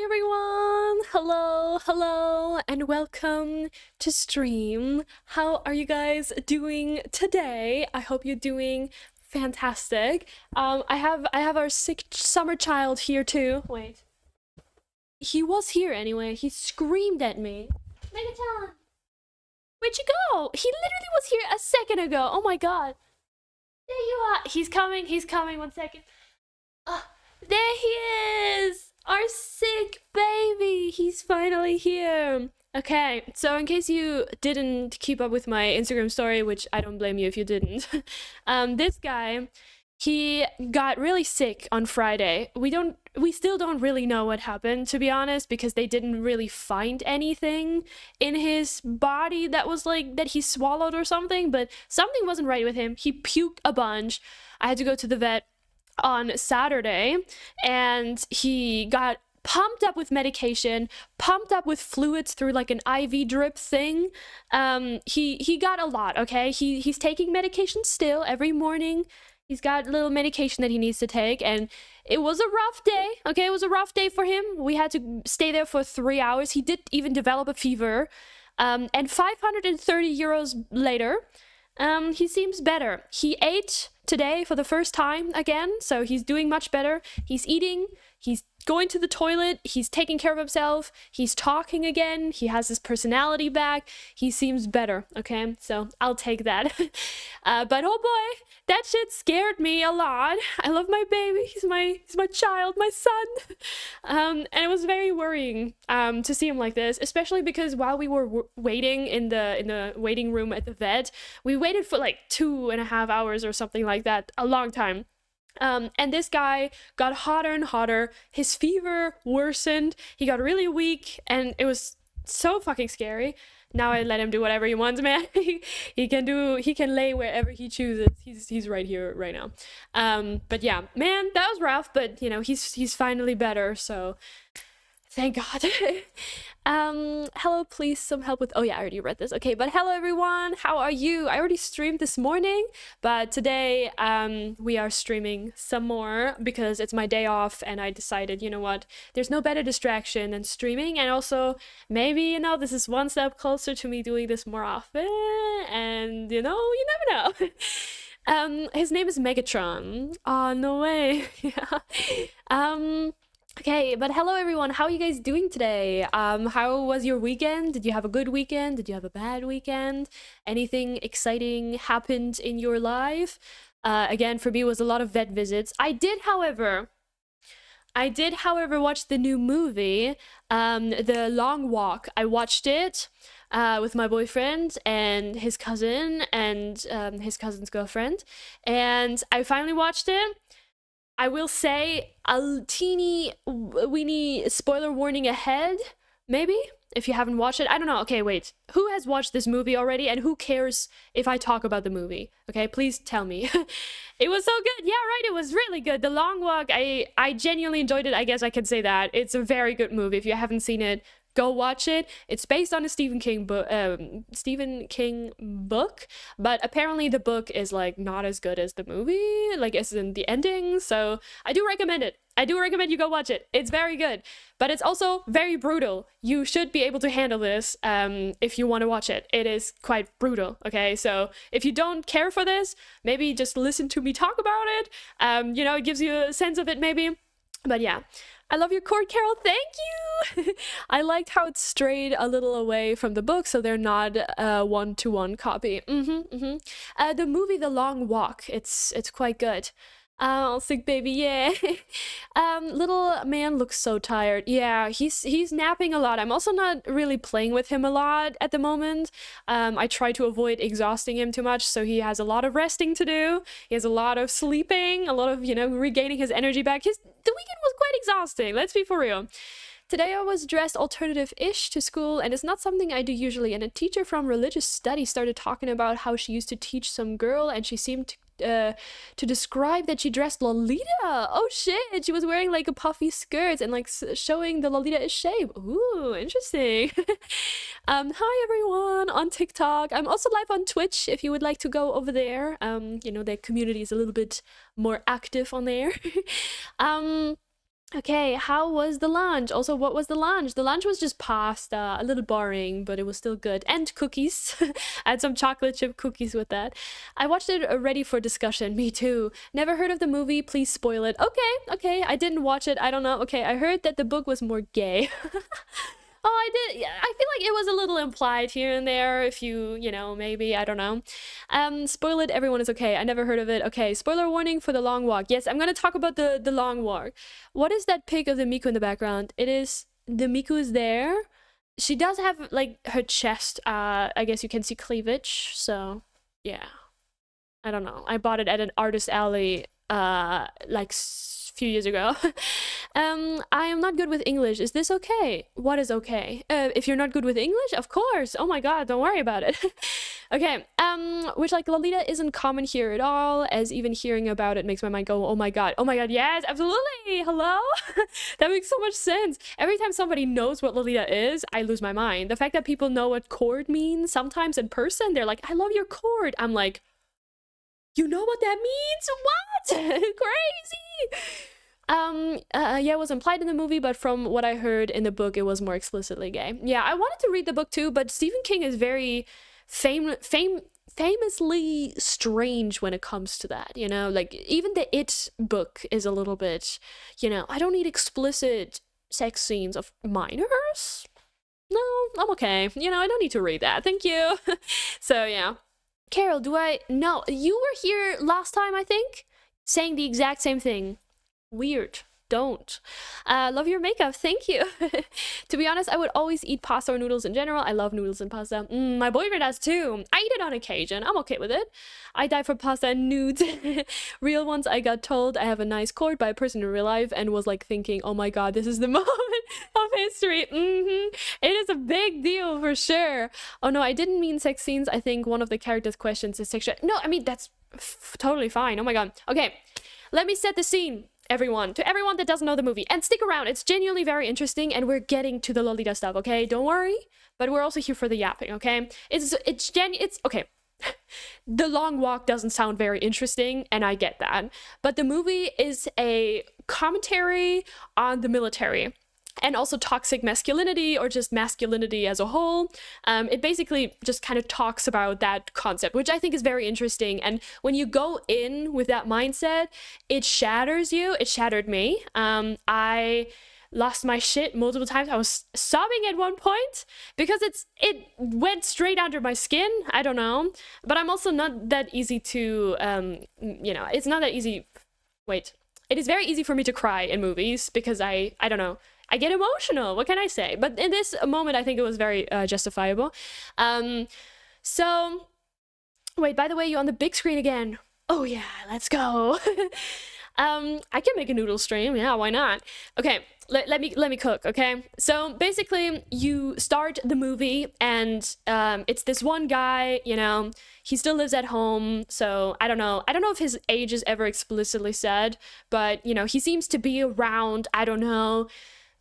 Hi everyone! Hello, and welcome to stream. How are you guys doing today? I hope you're doing fantastic. I have our sick summer child here too. Wait. He was here anyway. He screamed at me. Megaton! Where'd you go? He literally was here a second ago. Oh my god. There you are. He's coming, 1 second. There he is! Our sick baby! He's finally here! Okay, so in case you didn't keep up with my Instagram story, which I don't blame you if you didn't, this guy, he got really sick on Friday. We still don't really know what happened, to be honest, because they didn't really find anything in his body that was like, that he swallowed or something, but something wasn't right with him. He puked a bunch. I had to go to the vet on Saturday, and he got pumped up with medication, pumped up with fluids through like an IV drip thing. He got a lot, okay? He's taking medication still every morning. He's got little medication that he needs to take, and it was a rough day, okay? It was a rough day for him. We had to stay there for 3 hours. He did even develop a fever. And 530 euros later, he seems better. He ate today for the first time again, so he's doing much better. He's eating, he's going to the toilet, he's taking care of himself, he's talking again, he has his personality back, he seems better, okay? So I'll take that. But oh boy, that shit scared me a lot. I love my baby, he's my child, my son. And it was very worrying to see him like this, especially because while we were waiting in the waiting room at the vet, we waited for like 2.5 hours or something like that, a long time. And this guy got hotter and hotter. His fever worsened. He got really weak, and it was so fucking scary. Now I let him do whatever he wants, man. He can lay wherever he chooses. He's right here right now. But yeah, man, that was rough, but you know, he's finally better, so thank God. Hello, please, some help with, oh yeah, I already read this. Okay, but hello everyone, how are you? I already streamed this morning, but today, we are streaming some more because it's my day off, and I decided, you know what, there's no better distraction than streaming, and also, maybe, you know, this is one step closer to me doing this more often, and, you know, you never know. His name is Megatron. Oh, no way. Yeah. Okay, but hello everyone, how are you guys doing today? How was your weekend? Did you have a good weekend? Did you have a bad weekend? Anything exciting happened in your life? Again, for me, it was a lot of vet visits. I did, however, watch the new movie, The Long Walk. I watched it with my boyfriend and his cousin and his cousin's girlfriend, and I finally watched it. I will say a teeny weeny spoiler warning ahead, maybe, if you haven't watched it. I don't know. Okay, wait. Who has watched this movie already, and who cares if I talk about the movie? Okay, please tell me. It was so good. Yeah, right, it was really good. The Long Walk, I genuinely enjoyed it. I guess I can say that. It's a very good movie. If you haven't seen it, go watch it. It's based on a Stephen King book, but apparently the book is like not as good as the movie, like as in the ending. So I do recommend it. I do recommend you go watch it. It's very good, but it's also very brutal. You should be able to handle this if you want to watch it. It is quite brutal. Okay, so if you don't care for this, maybe just listen to me talk about it. You know, it gives you a sense of it maybe. But yeah. I love your chord, Carol. Thank you. I liked how it strayed a little away from the book, so they're not a one-to-one copy. The movie The Long Walk, it's quite good. Oh, sick baby, yeah. Little man looks so tired. Yeah, he's napping a lot. I'm also not really playing with him a lot at the moment. I try to avoid exhausting him too much, so he has a lot of resting to do. He has a lot of sleeping, a lot of, you know, regaining his energy back. The weekend was quite exhausting, let's be for real. Today I was dressed alternative-ish to school, and it's not something I do usually, and a teacher from religious studies started talking about how she used to teach some girl, and she seemed to describe that she dressed Lolita. Oh shit, she was wearing like a puffy skirt and like showing the Lolita-ish shape. Ooh, interesting. Hi everyone on TikTok. I'm also live on Twitch if you would like to go over there. You know, the community is a little bit more active on there. Okay, how was the lunch? Also, what was the lunch? The lunch was just pasta, a little boring, but it was still good. And cookies. I had some chocolate chip cookies with that. I watched it ready for discussion. Me too. Never heard of the movie. Please spoil it. Okay, okay. I didn't watch it. I don't know. Okay, I heard that the book was more gay. Oh, I did. Yeah, I feel like it was a little implied here and there. If you know, maybe I don't know. Spoil it. Everyone is okay. I never heard of it. Okay, spoiler warning for the long walk. Yes, I'm gonna talk about the long walk. What is that pic of the Miku in the background? It is the Miku is there. She does have like her chest. I guess you can see cleavage. So yeah, I don't know. I bought it at an artist alley like few years ago. I am not good with English. Is this okay? What is okay? If you're not good with English, of course. Oh my god, don't worry about it. Okay. Which like Lolita isn't common here at all, as even hearing about it makes my mind go, oh my god. Oh my god, yes, absolutely. Hello? That makes so much sense. Every time somebody knows what Lolita is, I lose my mind. The fact that people know what chord means sometimes in person, they're like, I love your chord. I'm like, you know what that means? What? Crazy. Yeah, it was implied in the movie, but from what I heard in the book, it was more explicitly gay. Yeah, I wanted to read the book too, but Stephen King is very famously strange when it comes to that, you know? Like, even the It book is a little bit, you know, I don't need explicit sex scenes of minors. No, I'm okay. You know, I don't need to read that. Thank you. So, yeah. Carol, do I... No, you were here last time, I think, saying the exact same thing. Weird. Don't. Love your makeup. Thank you. To be honest, I would always eat pasta or noodles in general. I love noodles and pasta. My boyfriend does too. I eat it on occasion. I'm okay with it. I die for pasta and nudes. Real ones, I got told I have a nice chord by a person in real life and was like thinking, oh my god, this is the moment of history. It is a big deal for sure. Oh no, I didn't mean sex scenes. I think one of the characters' questions is sexual. No, I mean, that's totally fine. Oh my god. Okay, let me set the scene. To everyone that doesn't know the movie, and stick around, it's genuinely very interesting, and we're getting to the Lolita stuff, okay? Don't worry, but we're also here for the yapping, okay? It's okay. The long walk doesn't sound very interesting, and I get that, but the movie is a commentary on the military and also toxic masculinity, or just masculinity as a whole. It basically just kind of talks about that concept, which I think is very interesting. And when you go in with that mindset, it shatters you. It shattered me. I lost my shit multiple times. I was sobbing at one point because it went straight under my skin. I don't know, but I'm also not that easy to you know, it's not that easy. Wait, it is very easy for me to cry in movies because I don't know, I get emotional. What can I say? But in this moment, I think it was very justifiable. So, wait, by the way, you're on the big screen again. Oh yeah, let's go. I can make a noodle stream. Yeah, why not? Okay, let me cook. Okay, so basically, you start the movie, and it's this one guy. You know, he still lives at home. So I don't know. I don't know if his age is ever explicitly said, but you know, he seems to be around. I don't know,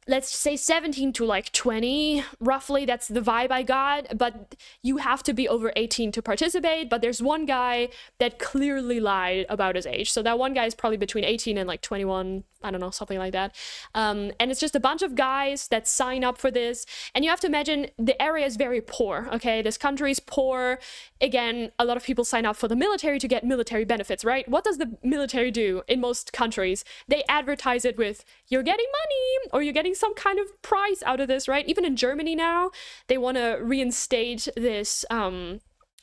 let's say 17 to like 20, roughly. That's the vibe I got. But you have to be over 18 to participate. But there's one guy that clearly lied about his age. So that one guy is probably between 18 and like 21. I don't know, something like that. And it's just a bunch of guys that sign up for this. And you have to imagine the area is very poor, okay? This country is poor. Again, a lot of people sign up for the military to get military benefits, right? What does the military do in most countries? They advertise it with, you're getting money, or you're getting some kind of prize out of this, right? Even in Germany now, they want to reinstate this,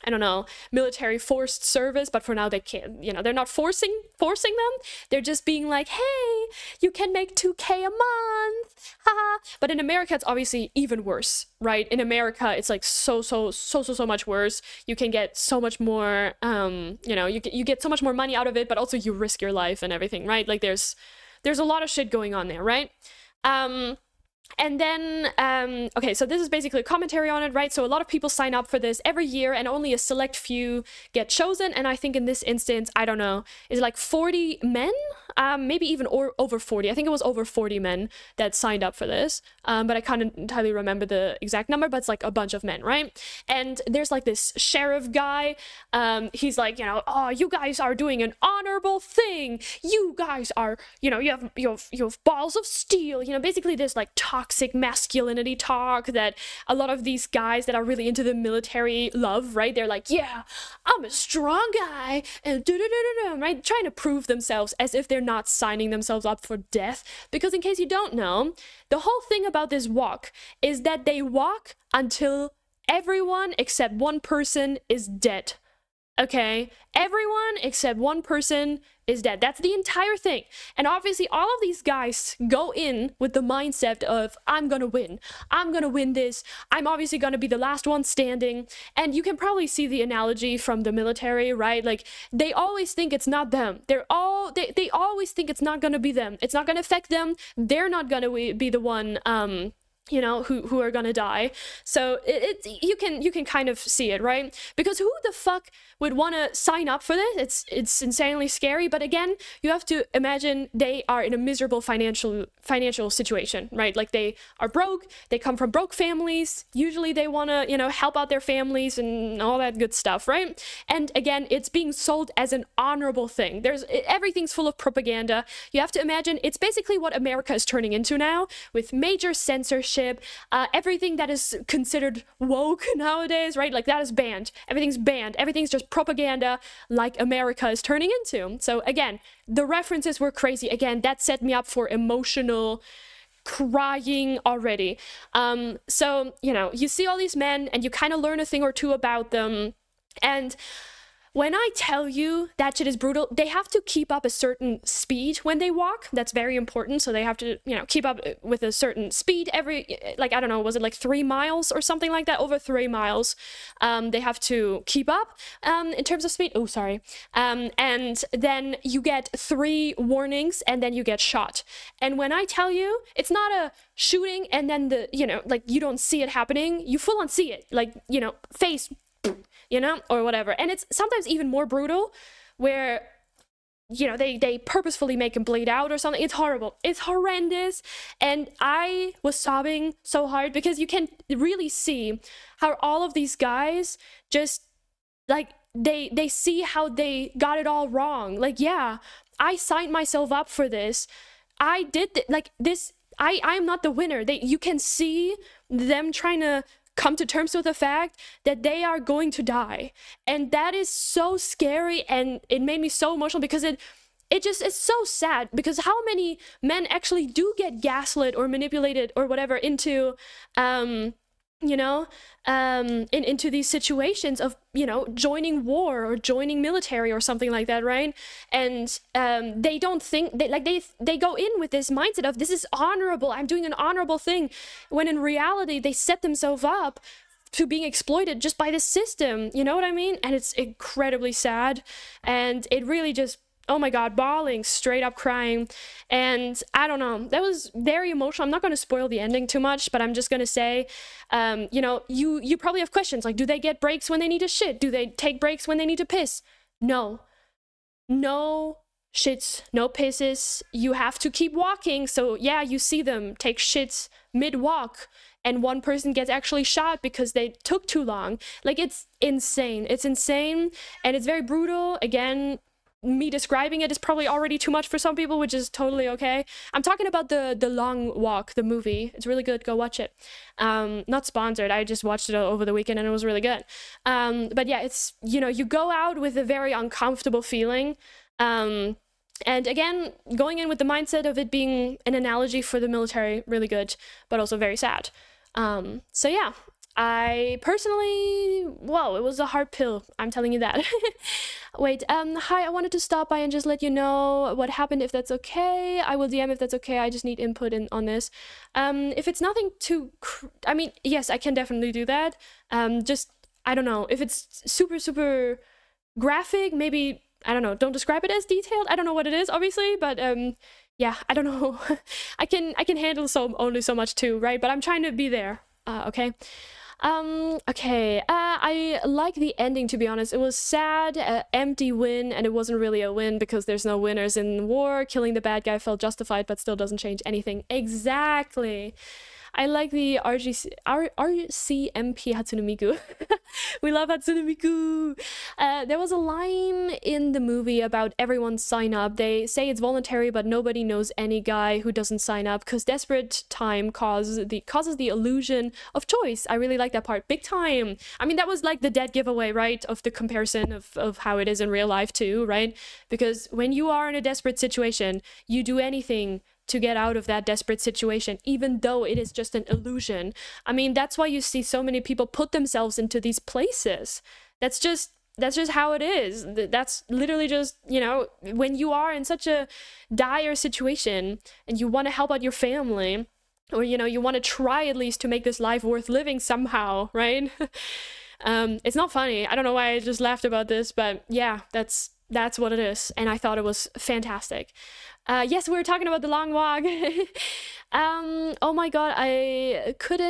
I don't know, military forced service, but for now they can't, you know, they're not forcing them. They're just being like, hey, you can make 2K a month, haha. But in America, it's obviously even worse, right? In America, it's like so much worse. You can get so much more, you know, you get so much more money out of it, but also you risk your life and everything, right? Like there's a lot of shit going on there, right? And then, okay, so this is basically a commentary on it, right? So a lot of people sign up for this every year, and only a select few get chosen. And I think in this instance, I don't know, is it like 40 men? maybe even over 40. I think it was over 40 men that signed up for this, but I can't entirely remember the exact number, but it's like a bunch of men, right? And there's like this sheriff guy. He's like, you know, oh, you guys are doing an honorable thing. You guys are, you know, you have balls of steel. You know, basically this like toxic masculinity talk that a lot of these guys that are really into the military love, right? They're like, yeah, I'm a strong guy, and right? Trying to prove themselves as if they're not signing themselves up for death. Because in case you don't know, the whole thing about this walk is that they walk until everyone except one person is dead. Okay? Everyone except one person is dead. That's the entire thing. And obviously all of these guys go in with the mindset of, I'm gonna win. I'm gonna win this. I'm obviously gonna be the last one standing. And you can probably see the analogy from the military, right? Like, they always think it's not them. They always think it's not gonna be them. It's not gonna affect them. They're not gonna be the one, you know, who are gonna die. So you can kind of see it, right? Because who the fuck would want to sign up for this? It's insanely scary. But again, you have to imagine they are in a miserable financial situation, right? Like, they are broke, they come from broke families, usually they want to, you know, help out their families and all that good stuff, right? And again, it's being sold as an honorable thing. Everything's full of propaganda. You have to imagine it's basically what America is turning into now, with major censorship. Everything that is considered woke nowadays, right? Like, that is banned. Everything's banned. Everything's just propaganda, like America is turning into. So again, the references were crazy. Again, that set me up for emotional crying already. So, you know, you see all these men and you kind of learn a thing or two about them. And when I tell you that shit is brutal, they have to keep up a certain speed when they walk. That's very important. So they have to, you know, keep up with a certain speed every, like, I don't know, was it like 3 miles or something like that? Over 3 miles. They have to keep up in terms of speed. Oh, sorry. And then you get 3 warnings and then you get shot. And when I tell you, it's not a shooting and then the, you know, like, you don't see it happening. You full on see it. Like, you know, face, you know, or whatever. And it's sometimes even more brutal where, you know, they purposefully make him bleed out or something. It's horrible. It's horrendous. And I was sobbing so hard because you can really see how all of these guys just, like, they see how they got it all wrong. Like, yeah, I signed myself up for this. I did like this. I'm not the winner. You can see them trying to come to terms with the fact that they are going to die. And that is so scary, and it made me so emotional because it just is so sad, because how many men actually do get gaslit or manipulated or whatever into you know, into these situations of, you know, joining war or joining military or something like that, right? And they don't think, they go in with this mindset of, this is honorable, I'm doing an honorable thing, when in reality they set themselves up to being exploited just by this system, you know what I mean? And it's incredibly sad, and it really just, oh my god, bawling, straight up crying. And I don't know, that was very emotional. I'm not going to spoil the ending too much, but I'm just going to say, you know, you probably have questions like, do they get breaks when they need to shit? Do they take breaks when they need to piss? No shits, no pisses. You have to keep walking. So yeah, you see them take shits mid-walk, and one person gets actually shot because they took too long. Like, it's insane. It's insane, and it's very brutal. Again, me describing it is probably already too much for some people, which is totally okay. I'm talking about the Long Walk, the movie. It's really good. Go watch it. Not sponsored. I just watched it over the weekend and it was really good. But yeah, it's, you know, you go out with a very uncomfortable feeling. And again, going in with the mindset of it being an analogy for the military, really good, but also very sad. So yeah, I personally, whoa, it was a hard pill, I'm telling you that. Wait, hi, I wanted to stop by and just let you know what happened, if that's okay. I will DM if that's okay, I just need input on this. If it's nothing too, I mean, yes, I can definitely do that. Just, I don't know, if it's super graphic, maybe, I don't know, don't describe it as detailed. I don't know what it is, obviously, but yeah, I don't know. I can handle only so much too, right? But I'm trying to be there, okay? Okay. I like the ending, to be honest. It was sad, empty win, and it wasn't really a win because there's no winners in war. Killing the bad guy felt justified, but still doesn't change anything. Exactly. I like the RCMP Hatsune Miku. We love Hatsune Miku. There was a line in the movie about everyone sign up. They say it's voluntary, but nobody knows any guy who doesn't sign up because desperate time causes the illusion of choice. I really like that part. Big time. I mean, that was like the dead giveaway, right? Of the comparison of how it is in real life too, right? Because when you are in a desperate situation, you do anything to get out of that desperate situation, even though it is just an illusion. I mean, that's why you see so many people put themselves into these places. That's just how it is. That's literally just, when you are in such a dire situation and you want to help out your family, or you want to try at least to make this life worth living somehow, right? It's not funny. I don't know why I just laughed about this, but yeah, that's what it is, and I thought it was fantastic. Yes, we were talking about the long walk. Oh my god, I could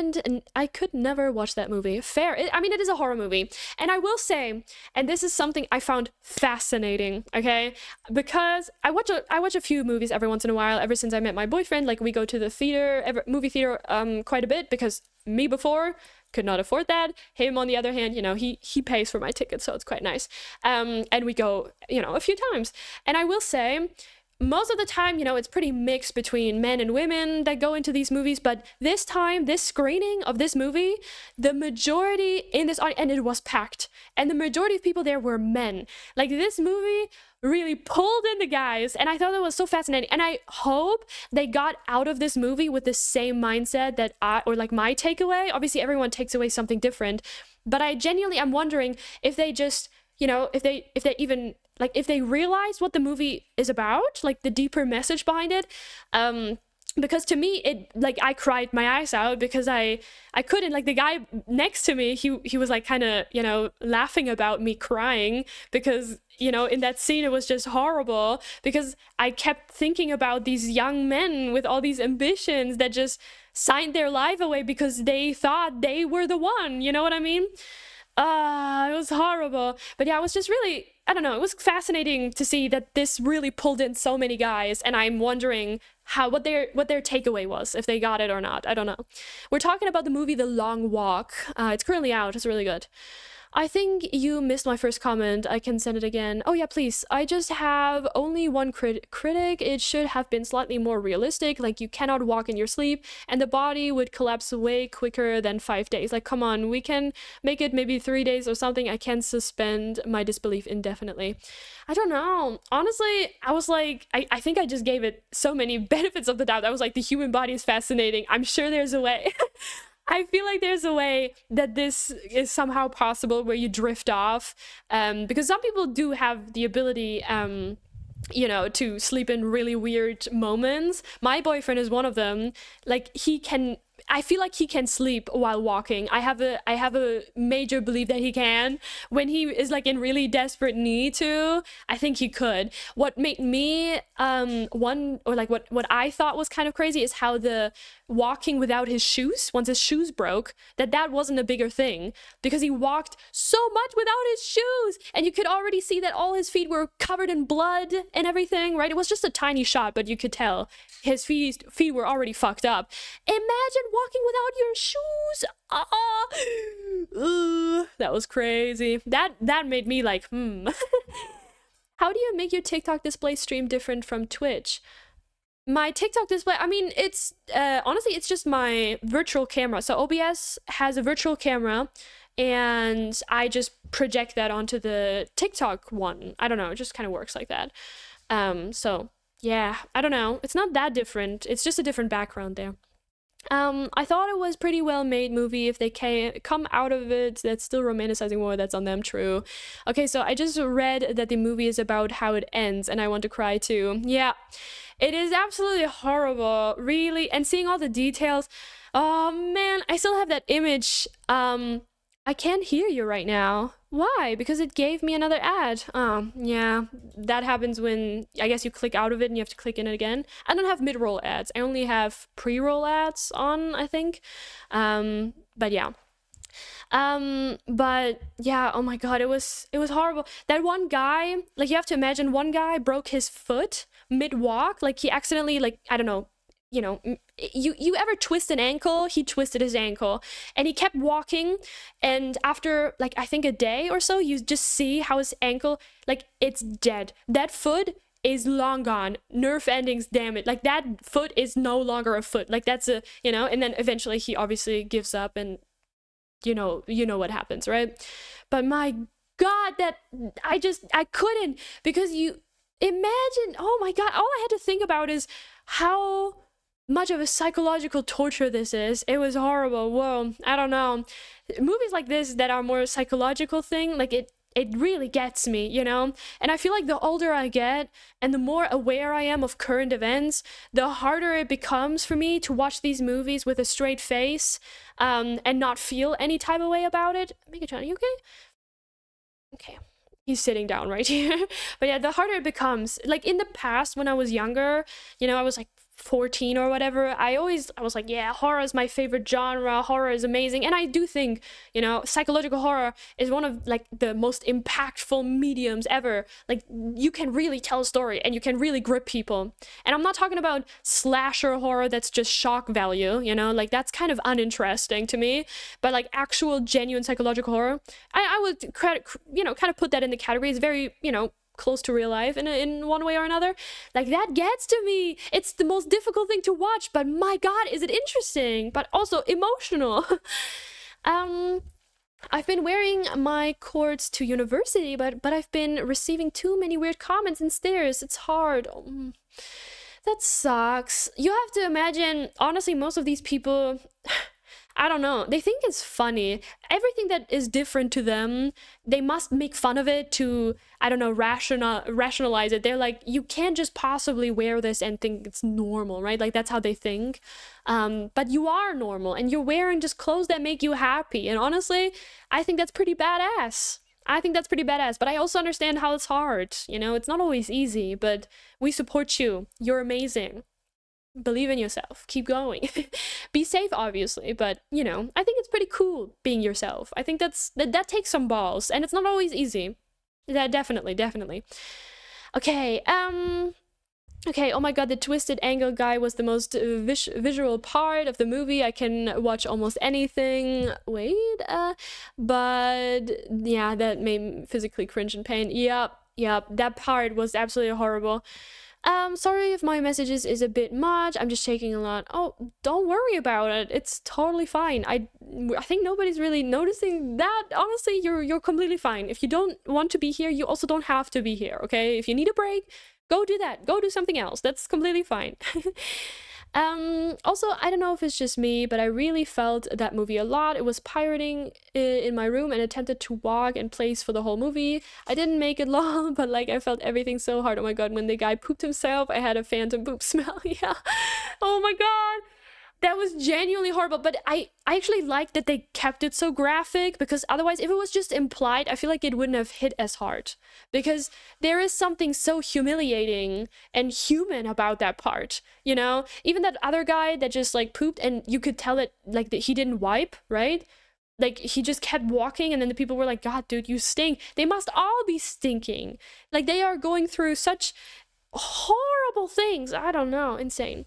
never watch that movie. Fair. I mean, it is a horror movie, and I will say, and this is something I found fascinating. Okay, because I watch a few movies every once in a while. Ever since I met my boyfriend, like we go to the movie theater, quite a bit because me before could not afford that. Him, on the other hand, he pays for my ticket, so it's quite nice. And we go, a few times. And I will say, most of the time, it's pretty mixed between men and women that go into these movies. But this time, this screening of this movie, the majority in this audience, and it was packed, and the majority of people there were men. Like, this movie really pulled in the guys, and I thought that was so fascinating. And I hope they got out of this movie with the same mindset that my takeaway. Obviously, everyone takes away something different, but I'm wondering if they just, if they realize what the movie is about, like the deeper message behind it. Because to me, I cried my eyes out because I couldn't, the guy next to me, he was kind of, laughing about me crying because, in that scene, it was just horrible because I kept thinking about these young men with all these ambitions that just signed their life away because they thought they were the one, you know what I mean? It was horrible. But yeah, it was just really, I don't know, it was fascinating to see that this really pulled in so many guys, and I'm wondering what their takeaway was, if they got it or not. I don't know. We're talking about the movie The Long Walk. It's currently out. It's really good. I think you missed my first comment. I can send it again. Oh yeah, please. I just have only one critic. It should have been slightly more realistic. Like, you cannot walk in your sleep, and the body would collapse way quicker than 5 days. Like, come on, we can make it maybe 3 days or something. I can't suspend my disbelief indefinitely. I don't know. Honestly, I was like, I think I just gave it so many benefits of the doubt. I was like, the human body is fascinating. I'm sure there's a way. I feel like there's a way that this is somehow possible where you drift off, because some people do have the ability, to sleep in really weird moments. My boyfriend is one of them. Like, I feel like he can sleep while walking. I have a major belief that he can. When he is in really desperate need to, I think he could. What made me what I thought was kind of crazy is how the walking without his shoes, once his shoes broke, that wasn't a bigger thing because he walked so much without his shoes, and you could already see that all his feet were covered in blood and everything, right? It was just a tiny shot, but you could tell his feet were already fucked up. Imagine walking without your shoes. That was crazy. That made me How do you make your TikTok display stream different from Twitch? My TikTok display, I mean, it's honestly, it's just my virtual camera. So OBS has a virtual camera, and I just project that onto the TikTok one. I don't know, it just kind of works like that. So yeah, I don't know. It's not that different. It's just a different background there. I thought it was pretty well made movie. If they come out of it that's still romanticizing war, that's on them. True. Okay, so I just read that the movie is about how it ends, and I want to cry too. Yeah, it is absolutely horrible, really. And seeing all the details, oh man, I still have that image. I can't hear you right now. Why? Because it gave me another ad. Oh, yeah. That happens when, I guess, you click out of it and you have to click in it again. I don't have mid-roll ads. I only have pre-roll ads on, I think. But yeah. But yeah, oh my god, it was horrible. That one guy, like you have to imagine, one guy broke his foot mid walk, like he accidentally, like, I don't know, you ever twist an ankle? He twisted his ankle, and he kept walking, and after like I think a day or so, you just see how his ankle, like, it's dead. That foot is long gone, nerve endings damaged, like that foot is no longer a foot, like that's a, and then eventually he obviously gives up, and you know what happens, right? But my god, that I couldn't, because you imagine, oh my god, all I had to think about is how much of a psychological torture this is. It was horrible. Whoa, I don't know. Movies like this that are more psychological thing, like it really gets me, And I feel like the older I get and the more aware I am of current events, the harder it becomes for me to watch these movies with a straight face, and not feel any type of way about it. Megatron, are you okay? Okay. He's sitting down right here. But yeah, the harder it becomes. Like in the past, when I was younger, I was like 14 or whatever, I was like, yeah, horror is my favorite genre, horror is amazing. And I do think, psychological horror is one of like the most impactful mediums ever. Like you can really tell a story and you can really grip people. And I'm not talking about slasher horror that's just shock value, like that's kind of uninteresting to me. But like actual genuine psychological horror, I would kind of put that in the category. It's very, close to real life in one way or another. Like that gets to me. It's the most difficult thing to watch, but my god, is it interesting, but also emotional. I've been wearing my cords to university, but I've been receiving too many weird comments and stares. It's hard. That sucks. You have to imagine, honestly, most of these people, I don't know, they think it's funny. Everything that is different to them, they must make fun of it to, I don't know, rationalize it. They're like, you can't just possibly wear this and think it's normal, right? Like that's how they think. But you are normal, and you're wearing just clothes that make you happy. And honestly, I think that's pretty badass. But I also understand how it's hard. It's not always easy, but we support you. You're amazing. Believe in yourself, keep going. Be safe, obviously, but I think it's pretty cool being yourself. I think that takes some balls, and it's not always easy. That definitely. Okay, okay, oh my god, the twisted angle guy was the most visual part of the movie. I can watch almost anything. Wait, but yeah, that made me physically cringe in pain. Yep, that part was absolutely horrible. Sorry if my messages is a bit much. I'm just shaking a lot. Oh, don't worry about it. It's totally fine. I think nobody's really noticing that. Honestly, you're completely fine. If you don't want to be here, you also don't have to be here, okay? If you need a break, go do that. Go do something else. That's completely fine. Also, I don't know if it's just me, but I really felt that movie a lot. It was pirating in my room and attempted to walk in place for the whole movie. I didn't make it long, but like I felt everything so hard. Oh my god, when the guy pooped himself, I had a phantom poop smell. Yeah. Oh my god. That was genuinely horrible, but I actually liked that they kept it so graphic, because otherwise, if it was just implied, I feel like it wouldn't have hit as hard, because there is something so humiliating and human about that part, even that other guy that just like pooped, and you could tell it like that he didn't wipe, right? Like he just kept walking, and then the people were like, god dude, you stink. They must all be stinking, like they are going through such horrible things. I don't know, insane.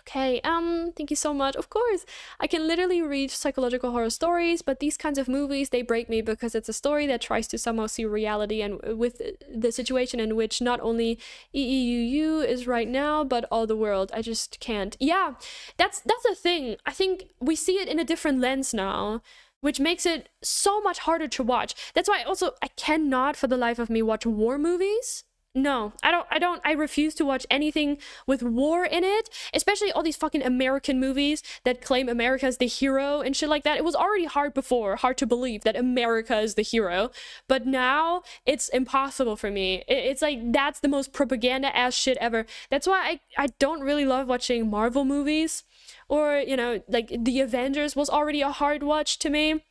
Okay, thank you so much. Of course, I can literally read psychological horror stories, but these kinds of movies, they break me, because it's a story that tries to somehow see reality, and with the situation in which not only EEUU is right now, but all the world. I just can't. Yeah, that's the thing. I think we see it in a different lens now, which makes it so much harder to watch. That's why I cannot for the life of me watch war movies. No, I refuse to watch anything with war in it, especially all these fucking American movies that claim America is the hero and shit like that. It was already hard to believe that America is the hero, but now it's impossible for me. It's like, that's the most propaganda ass shit ever. That's why I don't really love watching Marvel movies, or, like the Avengers was already a hard watch to me.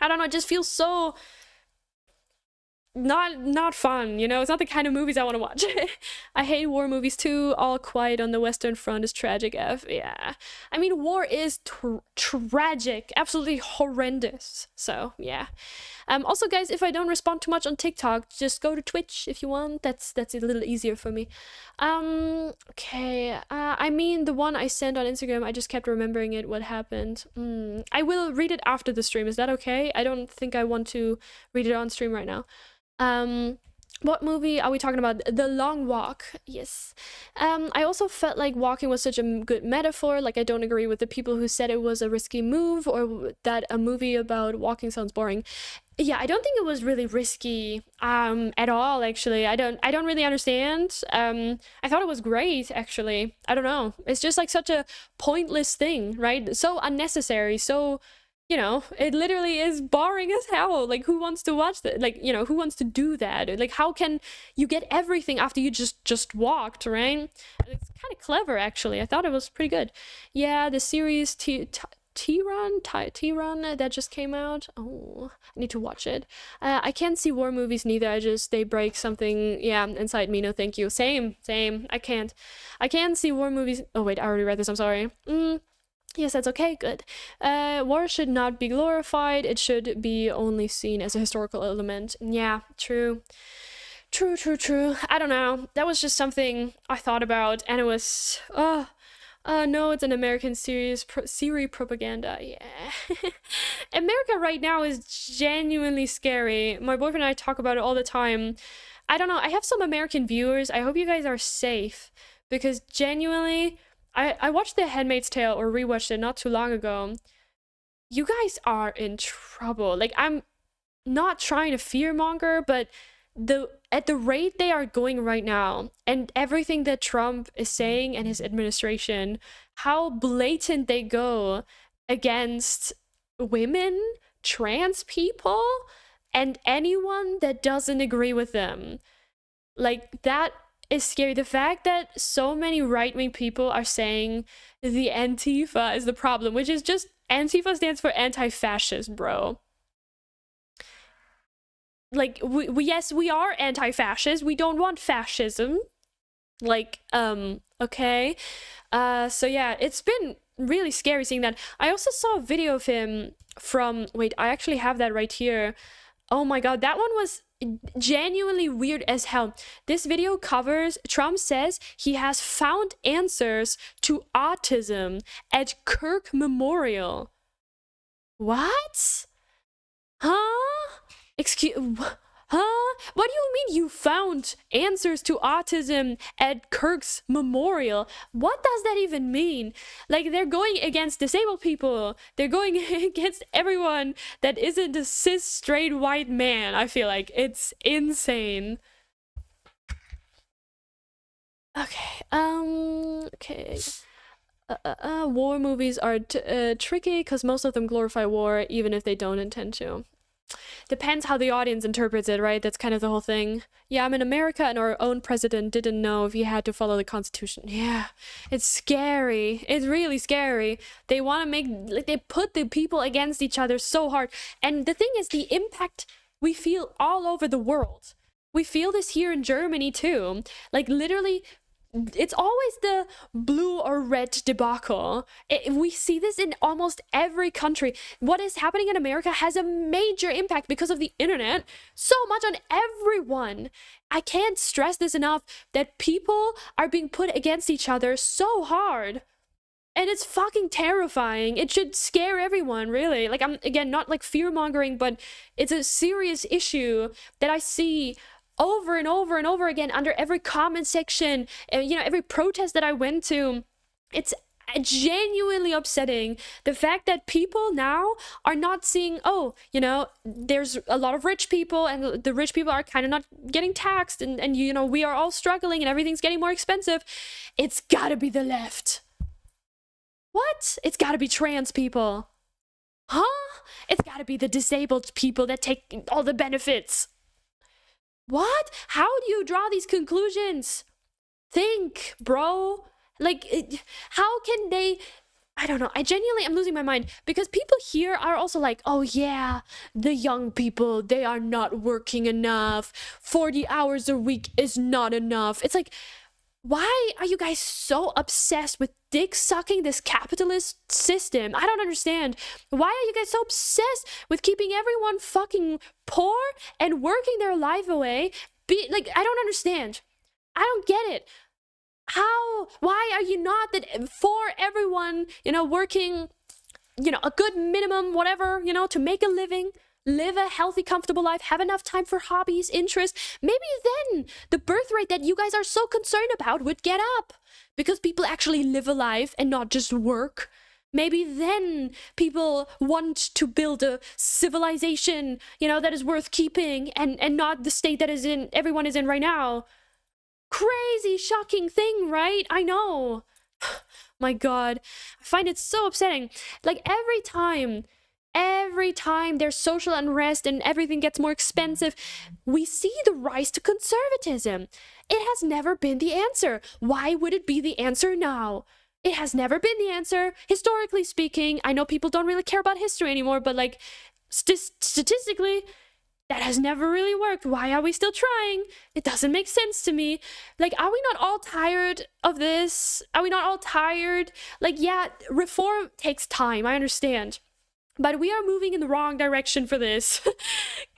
I don't know, it just feels so... not fun, you know? It's not the kind of movies I want to watch. I hate war movies too. All Quiet on the Western Front is tragic F. Yeah. I mean, war is tragic, absolutely horrendous. So, yeah. Also, guys, if I don't respond too much on TikTok, just go to Twitch if you want. That's a little easier for me. Okay. I mean, the one I sent on Instagram, I just kept remembering it. What happened? I will read it after the stream. Is that okay? I don't think I want to read it on stream right now. What movie are we talking about? The Long Walk. Yes. I also felt like walking was such a good metaphor. Like, I don't agree with the people who said it was a risky move or that a movie about walking sounds boring. Yeah, I don't think it was really risky at all, actually. I don't really understand. I thought it was great, actually. I don't know. It's just like such a pointless thing, right? So unnecessary, so, you know, it literally is boring as hell. Like, who wants to watch that? Like, you know, who wants to do that? Like, how can you get everything after you just walked, right? It's kind of clever, actually. I thought it was pretty good. Yeah, the series T-Run that just came out. Oh, I need to watch it. I can't see war movies neither. They break something, yeah, inside me. No, thank you. Same. I can't see war movies. Oh wait, I already read this. I'm sorry. Yes, that's okay. Good. War should not be glorified. It should be only seen as a historical element. Yeah, true. I don't know. That was just something I thought about, and it was. No, it's an American series propaganda. Yeah. America right now is genuinely scary. My boyfriend and I talk about it all the time. I don't know. I have some American viewers. I hope you guys are safe because genuinely, I watched The Handmaid's Tale or rewatched it not too long ago. You guys are in trouble. Like, I'm not trying to fearmonger, but at the rate they are going right now and everything that Trump is saying and his administration, how blatant they go against women, trans people, and anyone that doesn't agree with them. Like, that is scary. The fact that so many right-wing people are saying the Antifa is the problem, which is just, Antifa stands for anti-fascist, bro. Like, yes, we are anti-fascist. We don't want fascism. Like, okay. So yeah, it's been really scary seeing that. I also saw a video of him from, wait, I actually have that right here. Oh my god, that one was genuinely weird as hell. This video covers, Trump says he has found answers to autism at Kirk Memorial. What? Huh? Huh? What do you mean you found answers to autism at Kirk's Memorial? What does that even mean? Like, they're going against disabled people. They're going against everyone that isn't a cis straight white man. I feel like it's insane. Okay. Okay. War movies are tricky because most of them glorify war even if they don't intend to. Depends how the audience interprets it, right? That's kind of the whole thing. Yeah, I'm in America and our own president didn't know if he had to follow the Constitution. Yeah, it's scary. It's really scary. They want to make, like, they put the people against each other so hard. And the thing is, the impact we feel all over the world. We feel this here in Germany too. Like, literally, it's always the blue or red debacle. We see this in almost every country. What is happening in America has a major impact because of the internet, so much on everyone. I can't stress this enough, that people are being put against each other so hard. And it's fucking terrifying. It should scare everyone, really. Like, I'm, again, not like fear-mongering, but it's a serious issue that I see over and over and over again under every comment section, you know, every protest that I went to. It's genuinely upsetting, the fact that people now are not seeing, oh, you know, there's a lot of rich people and the rich people are kind of not getting taxed and you know, we are all struggling and everything's getting more expensive. It's gotta be the left. What? It's gotta be trans people. Huh? It's gotta be the disabled people that take all the benefits. What? How do you draw these conclusions? Think, bro. Like, how can they I don't know. I genuinely am losing my mind because people here are also like, oh yeah, the young people, they are not working enough. 40 hours a week is not enough. It's like, why are you guys so obsessed with dick sucking this capitalist system? I don't understand. Why are you guys so obsessed with keeping everyone fucking poor and working their life away? I don't understand. I don't get it. Why are you not that for everyone, working, a good minimum, whatever, to make a living, live a healthy, comfortable life, have enough time for hobbies, interests? Maybe then the birth rate that you guys are so concerned about would get up because people actually live a life and not just work. Maybe then people want to build a civilization, that is worth keeping and not the state that everyone is in right now. Crazy, shocking thing, right? I know. My God, I find it so upsetting. Like every time there's social unrest and everything gets more expensive, we see the rise to conservatism. It has never been the answer. Why would it be the answer now? It has never been the answer, historically speaking. I know people don't really care about history anymore, but like statistically, that has never really worked. Why are we still trying? It doesn't make sense to me. Like, are we not all tired of this? Are we not all tired? Like, yeah, reform takes time, I understand. But we are moving in the wrong direction for this.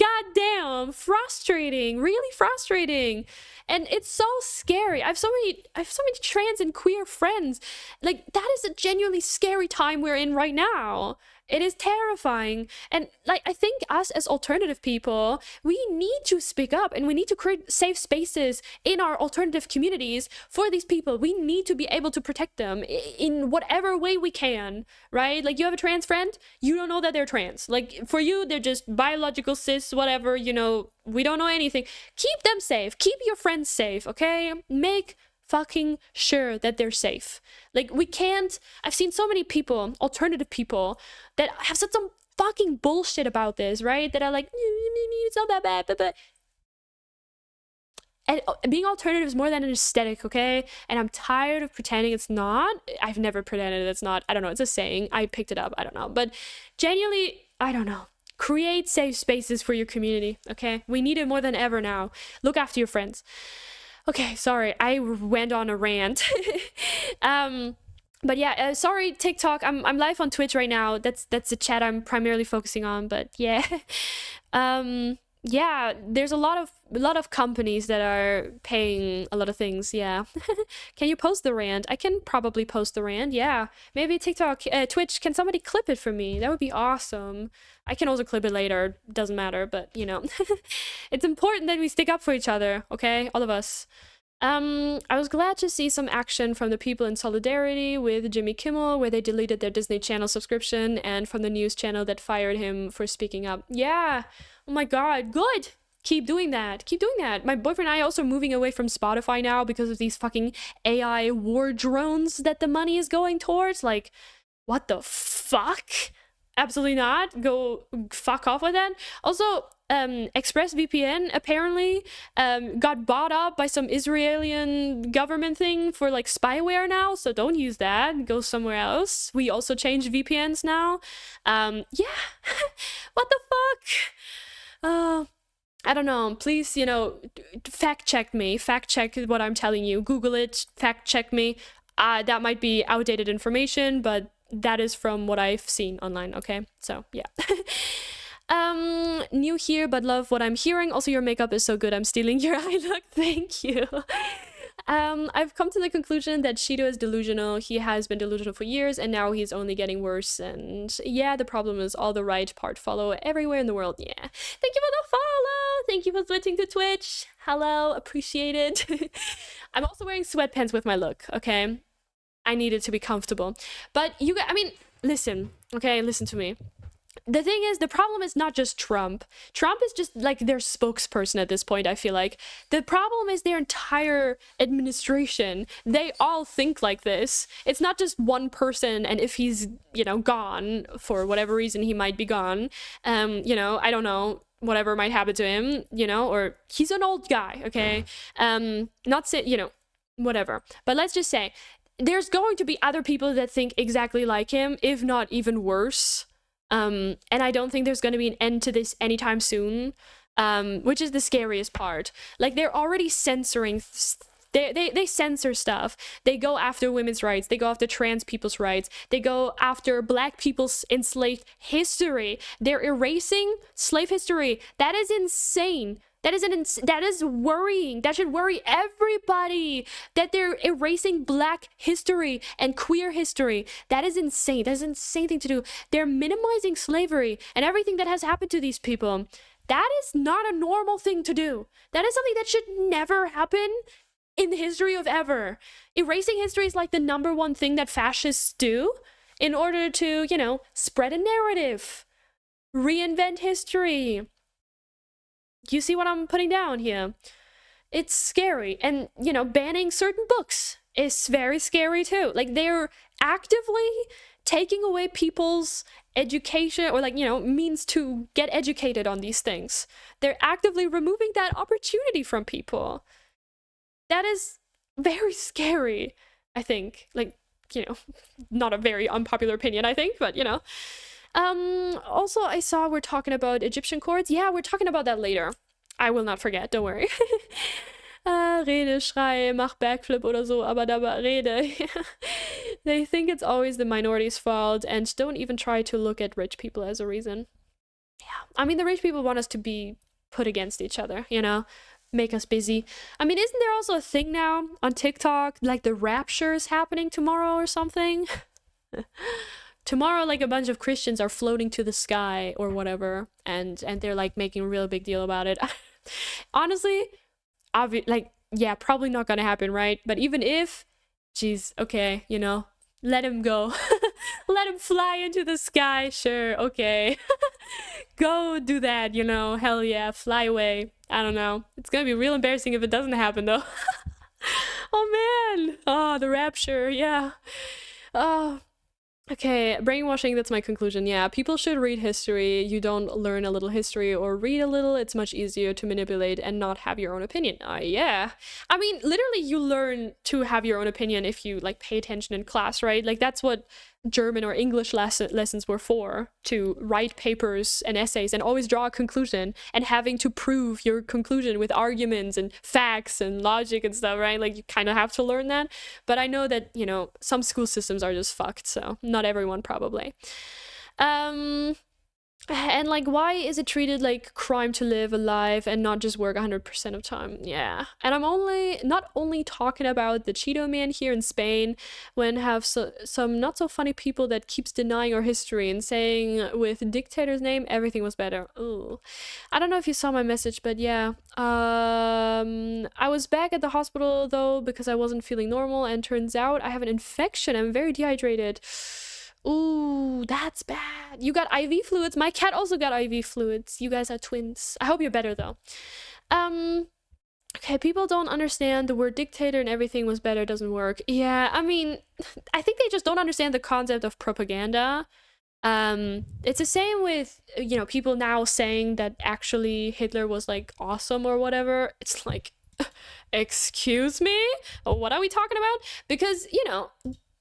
God damn, frustrating, really frustrating. And it's so scary. I have so many trans and queer friends. Like, that is a genuinely scary time we're in right now. It is terrifying. And like, I think us as alternative people, we need to speak up and we need to create safe spaces in our alternative communities for these people. We need to be able to protect them in whatever way we can, right? Like, you have a trans friend, you don't know that they're trans. Like, for you, they're just biological cis, whatever, we don't know anything. Keep them safe. Keep your friends safe, okay? Make fucking sure that they're safe. Like, we can't. I've seen so many people, alternative people, that have said some fucking bullshit about this, right? That are like, it's not that bad, but and being alternative is more than an aesthetic, okay? And I'm tired of pretending it's not. I've never pretended it's not. I don't know. It's a saying. I picked it up. I don't know. But genuinely, I don't know. Create safe spaces for your community, okay? We need it more than ever now. Look after your friends. Okay, sorry, I went on a rant. But yeah, sorry TikTok. I'm live on Twitch right now. That's the chat I'm primarily focusing on. But yeah, yeah, there's a lot of companies that are paying a lot of things. Yeah, can you post the rant? I can probably post the rant. Yeah, maybe TikTok, Twitch. Can somebody clip it for me? That would be awesome. I can also clip it later. Doesn't matter. But it's important that we stick up for each other. Okay, all of us. I was glad to see some action from the people in solidarity with Jimmy Kimmel, where they deleted their Disney Channel subscription, and from the news channel that fired him for speaking up. Yeah. Oh my God. Good. Keep doing that. Keep doing that. My boyfriend and I are also moving away from Spotify now because of these fucking AI war drones that the money is going towards. Like, what the fuck? Absolutely not. Go fuck off with that. Also, ExpressVPN apparently got bought up by some Israeli government thing for like spyware now, so don't use that. Go somewhere else. We also changed VPNs now. Yeah. What the fuck? I don't know. Please, fact check me. Fact check what I'm telling you. Google it. Fact check me. That might be outdated information, but that is from what I've seen online. Okay, so yeah. New here, but love what I'm hearing. Also, your makeup is so good. I'm stealing your eye look. Thank you. I've come to the conclusion that Shido is delusional. He has been delusional for years, and now he's only getting worse. And yeah, the problem is all the right part follow everywhere in the world. Yeah. Thank you for the follow. Thank you for switching to Twitch. Hello, appreciate it. I'm also wearing sweatpants with my look, okay? I need it to be comfortable. But listen, okay? Listen to me. The thing is, the problem is not just Trump. Trump is just like their spokesperson at this point, I feel like. The problem is their entire administration. They all think like this. It's not just one person, and if he's, gone, for whatever reason he might be gone, I don't know, whatever might happen to him, or he's an old guy, okay? Not say, whatever. But let's just say, there's going to be other people that think exactly like him, if not even worse. And I don't think there's going to be an end to this anytime soon, which is the scariest part. Like, they're already censoring they censor stuff. They go after women's rights, they go after trans people's rights, they go after black people's enslaved history. They're erasing slave history. That is insane. That is worrying. That should worry everybody, that they're erasing black history and queer history. That is insane. That is an insane thing to do. They're minimizing slavery and everything that has happened to these people. That is not a normal thing to do. That is something that should never happen in the history of ever. Erasing history is like the #1 thing that fascists do in order to, you know, spread a narrative, reinvent history. You see what I'm putting down here? It's scary. And, you know, banning certain books is very scary too. Like, they're actively taking away people's education, or, like, you know, means to get educated on these things. They're actively removing that opportunity from people. That is very scary, I think. Like, you know, not a very unpopular opinion, I think, but, you know. Also, I saw we're talking about Egyptian chords. Yeah, we're talking about that later. I will not forget, don't worry. Rede, Schrei, mach Backflip oder so, aber dabei Rede. They think it's always the minority's fault and don't even try to look at rich people as a reason. Yeah, I mean, the rich people want us to be put against each other, you know? Make us busy. I mean, isn't there also a thing now on TikTok, like the rapture is happening tomorrow or something? Tomorrow, like, a bunch of Christians are floating to the sky or whatever, and they're like making a real big deal about it. Honestly, like, yeah, probably not gonna happen, right? But even if, geez, okay, you know, let him go. Let him fly into the sky, sure, okay. Go do that, you know, hell yeah, fly away. I don't know. It's gonna be real embarrassing if it doesn't happen, though. Oh man. Oh, the rapture, yeah. Oh. Okay, brainwashing, that's my conclusion. Yeah, people should read history. You don't learn a little history or read a little, it's much easier to manipulate and not have your own opinion. Yeah. I mean, literally, you learn to have your own opinion if you, like, pay attention in class, right? Like, that's what German or English lessons were for, to write papers and essays and always draw a conclusion and having to prove your conclusion with arguments and facts and logic and stuff, right? Like, you kind of have to learn that. But I know that, you know, some school systems are just fucked, so not everyone probably. And, like, why is it treated like crime to live alive and not just work 100% of time? Yeah. And I'm not only talking about the Cheeto Man here in Spain, when have some not so funny people that keeps denying our history and saying with dictator's name everything was better. Ooh. I don't know if you saw my message, but yeah. I was back at the hospital though because I wasn't feeling normal, and turns out I have an infection. I'm very dehydrated. Ooh, that's bad. You got IV fluids. My cat also got IV fluids. You guys are twins. I hope you're better though. Okay, people don't understand the word dictator and everything was better doesn't work. Yeah, I mean, I think they just don't understand the concept of propaganda. It's the same with, you know, people now saying that actually Hitler was, like, awesome or whatever. It's like, excuse me? What are we talking about? Because, you know,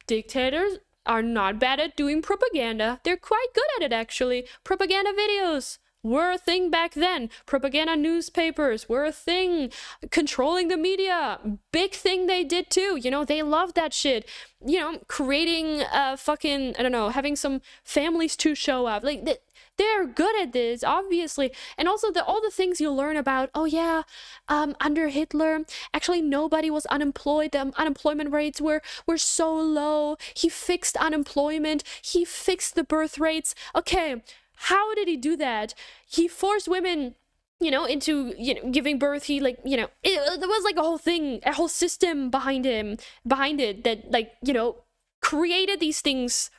dictators are not bad at doing propaganda. They're quite good at it, actually. Propaganda videos were a thing back then. Propaganda newspapers were a thing. Controlling the media, big thing they did too. You know, they loved that shit. You know, creating fucking, I don't know, having some families to show up. Like, they're good at this, obviously. And also all the things you learn about, oh yeah, under Hitler, actually nobody was unemployed. The unemployment rates were so low. He fixed unemployment. He fixed the birth rates. Okay, how did he do that? He forced women, you know, into, you know, giving birth. He, like, you know, there was like a whole thing, a whole system behind it that, like, you know, created these things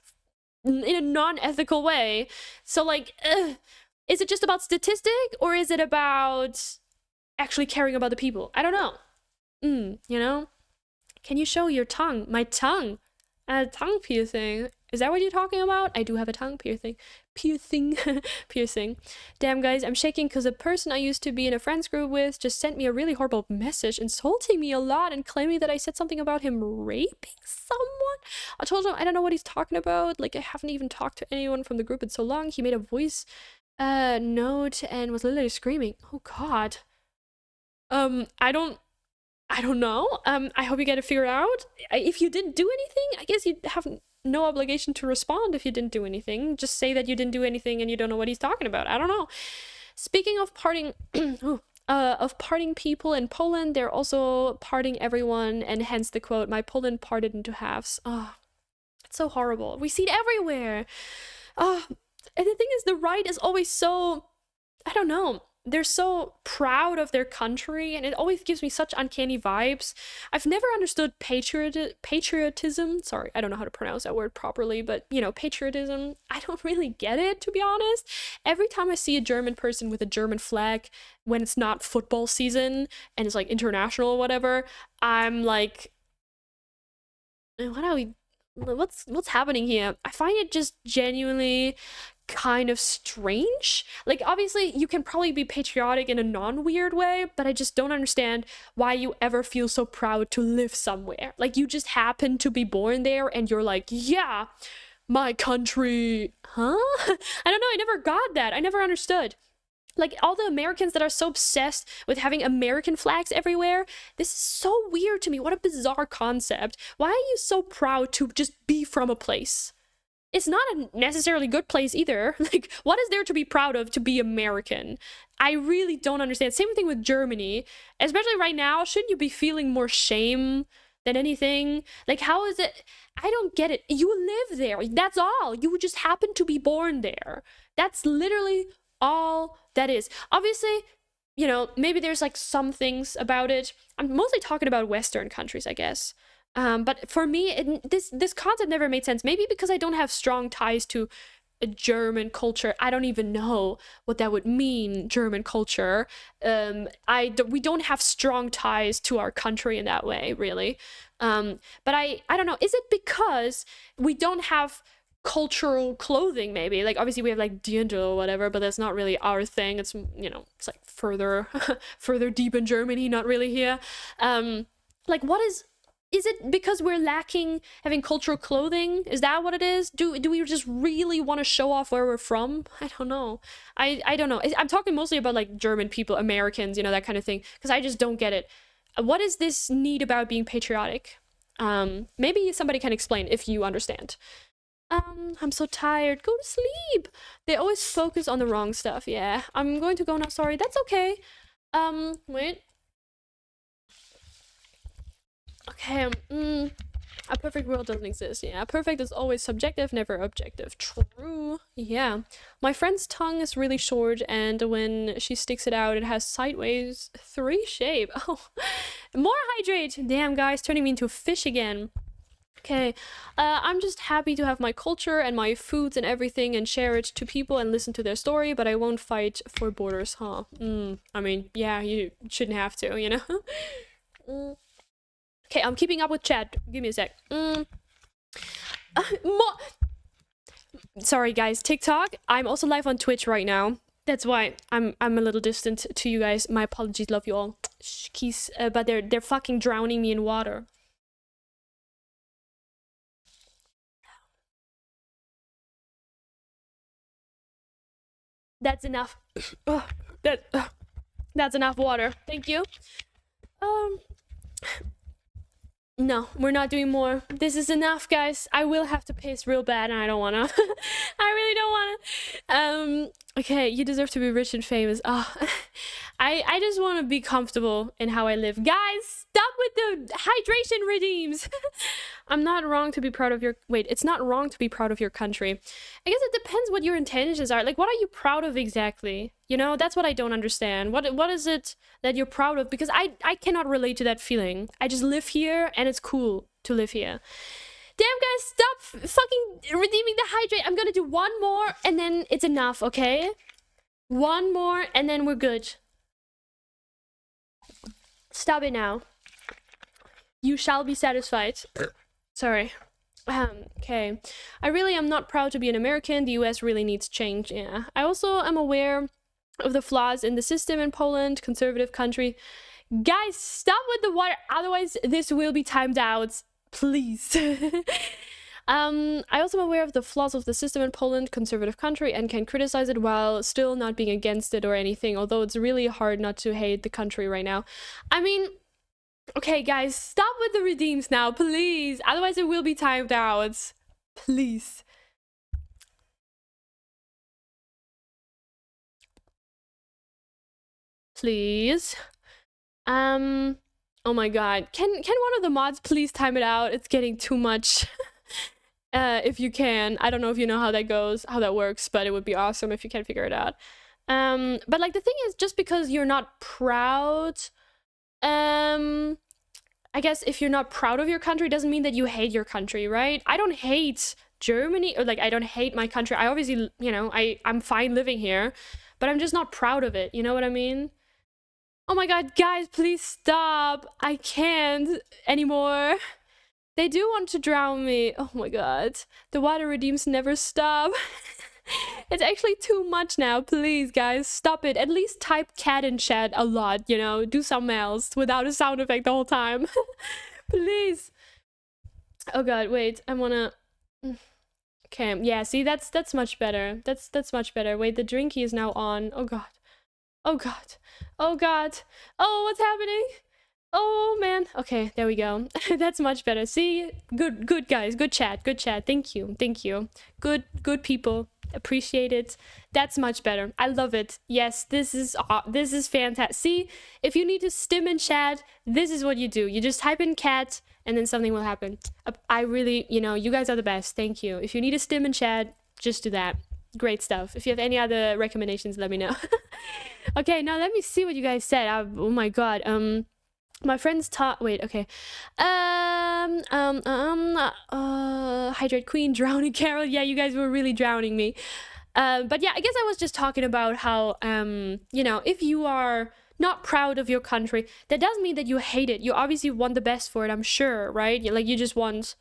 in a non-ethical way. So, like, is it just about statistic, or is it about actually caring about the people? I don't know. You know? Can you show your tongue? My tongue? A tongue piercing. Is that what you're talking about? I do have a tongue piercing. Piercing. Piercing. Damn, guys, I'm shaking because a person I used to be in a friends group with just sent me a really horrible message, insulting me a lot and claiming that I said something about him raping someone. I told him I don't know what he's talking about. Like, I haven't even talked to anyone from the group in so long. He made a voice note and was literally screaming. Oh, God. I don't know. I hope you get it figured out. If you didn't do anything, I guess you have no obligation to respond if you didn't do anything. Just say that you didn't do anything and you don't know what he's talking about. I don't know. Speaking of parting, of parting people in Poland, they're also parting everyone, and hence the quote, "My Poland parted into halves." Oh, it's so horrible. We see it everywhere. Oh, and the thing is, the right is always so, I don't know, they're so proud of their country, and it always gives me such uncanny vibes. I've never understood patriotism. Sorry, I don't know how to pronounce that word properly, but you know, patriotism, I don't really get it, to be honest. Every time I see a German person with a German flag when it's not football season and it's like international or whatever, I'm like, what's happening here? I find it just genuinely kind of strange. Like, obviously you can probably be patriotic in a non-weird way, but I just don't understand why you ever feel so proud to live somewhere. Like, you just happen to be born there and you're like, yeah, my country. Huh? I don't know, I never got that. I never understood. Like, all the Americans that are so obsessed with having American flags everywhere, this is so weird to me. What a bizarre concept. Why are you so proud to just be from a place? It's not a necessarily good place either. Like, what is there to be proud of to be American? I really don't understand. Same thing with Germany. Especially right now, shouldn't you be feeling more shame than anything? Like, how is it? I don't get it. You live there. That's all. You just happen to be born there. That's literally all that is. Obviously, you know, maybe there's like some things about it. I'm mostly talking about Western countries, I guess. But for me, this concept never made sense. Maybe because I don't have strong ties to a German culture. I don't even know what that would mean, German culture. We don't have strong ties to our country in that way, really. But I don't know. Is it because we don't have cultural clothing? Maybe, like, obviously we have like Dirndl or whatever, but that's not really our thing. It's, you know, it's like further further deep in Germany, not really here. Like, what is it because we're lacking having cultural clothing? Is that what it is? Do we just really want to show off where we're from? I don't know. I don't know. I'm talking mostly about like German people, Americans, you know, that kind of thing, because I just don't get it. What is this need about being patriotic? Maybe somebody can explain if you understand. I'm so tired. Go to sleep. They always focus on the wrong stuff. Yeah, I'm going to go now. Sorry. That's okay. Wait. Okay, a perfect world doesn't exist. Yeah, perfect is always subjective, never objective. True. Yeah. My friend's tongue is really short, and when she sticks it out, it has sideways 3 shape. Oh, more hydrate. Damn, guys, turning me into a fish again. Okay, I'm just happy to have my culture and my foods and everything and share it to people and listen to their story, but I won't fight for borders, huh? I mean, yeah, you shouldn't have to, you know? Okay, I'm keeping up with chat. Give me a sec. Sorry, guys. TikTok. I'm also live on Twitch right now. That's why I'm a little distant to you guys. My apologies. Love you all. Keys, but they're fucking drowning me in water. That's enough. That's enough water. Thank you. No, we're not doing more. This is enough, guys. I will have to piss real bad, and I don't wanna. I really don't wanna. Okay, you deserve to be rich and famous. Oh, I just want to be comfortable in how I live. Guys, stop with the hydration redeems. I'm not wrong to be proud of your... Wait, it's not wrong to be proud of your country. I guess it depends what your intentions are. Like, what are you proud of exactly? You know, that's what I don't understand. What is it that you're proud of? Because I cannot relate to that feeling. I just live here, and it's cool to live here. Damn, guys, stop fucking redeeming the hydrate. I'm gonna do one more, and then it's enough, okay? One more, and then we're good. Stop it now. You shall be satisfied. Sorry. Okay. I really am not proud to be an American. The US really needs change. Yeah. I also am aware of the flaws in the system in Poland, conservative country. Guys, stop with the water, otherwise this will be timed out. Please. I also am aware of the flaws of the system in Poland, conservative country, and can criticize it while still not being against it or anything, although it's really hard not to hate the country right now. I mean, okay, guys, stop with the redeems now, please. Otherwise it will be timed out. Please. Please. Oh my god. Can one of the mods please time it out? It's getting too much. If you can. I don't know if you know how that goes, how that works, but it would be awesome if you can figure it out. But like the thing is, just because you're not proud, I guess if you're not proud of your country doesn't mean that you hate your country, right? I don't hate Germany, or like I don't hate my country. I obviously, you know, I'm fine living here, but I'm just not proud of it. You know what I mean? Oh my god, guys, please stop. I can't anymore. They do want to drown me. Oh my god. The water redeems never stop. It's actually too much now. Please, guys, stop it. At least type cat in chat a lot, you know? Do something else without a sound effect the whole time. Please. Oh god, wait. I wanna... Okay, yeah, see, that's much better. That's much better. Wait, the drinky is now on. Oh god. Oh god. Oh god. Oh, what's happening? Oh man. Okay, there we go. That's much better. See? Good guys. Good chat. Good chat. Thank you. Thank you. Good people. Appreciate it. That's much better. I love it. Yes, this is fantastic. See? If you need to stim in chat, this is what you do. You just type in cat and then something will happen. I really, you know, you guys are the best. Thank you. If you need a stim in chat, just do that. Great stuff. If you have any other recommendations, let me know. Okay, now let me see what you guys said. Oh my god. My friends taught. Wait. Okay. Hydrate Queen, drowning Carol. Yeah, you guys were really drowning me. But yeah, I guess I was just talking about how you know, if you are not proud of your country, that doesn't mean that you hate it. You obviously want the best for it, I'm sure, right? Like you just want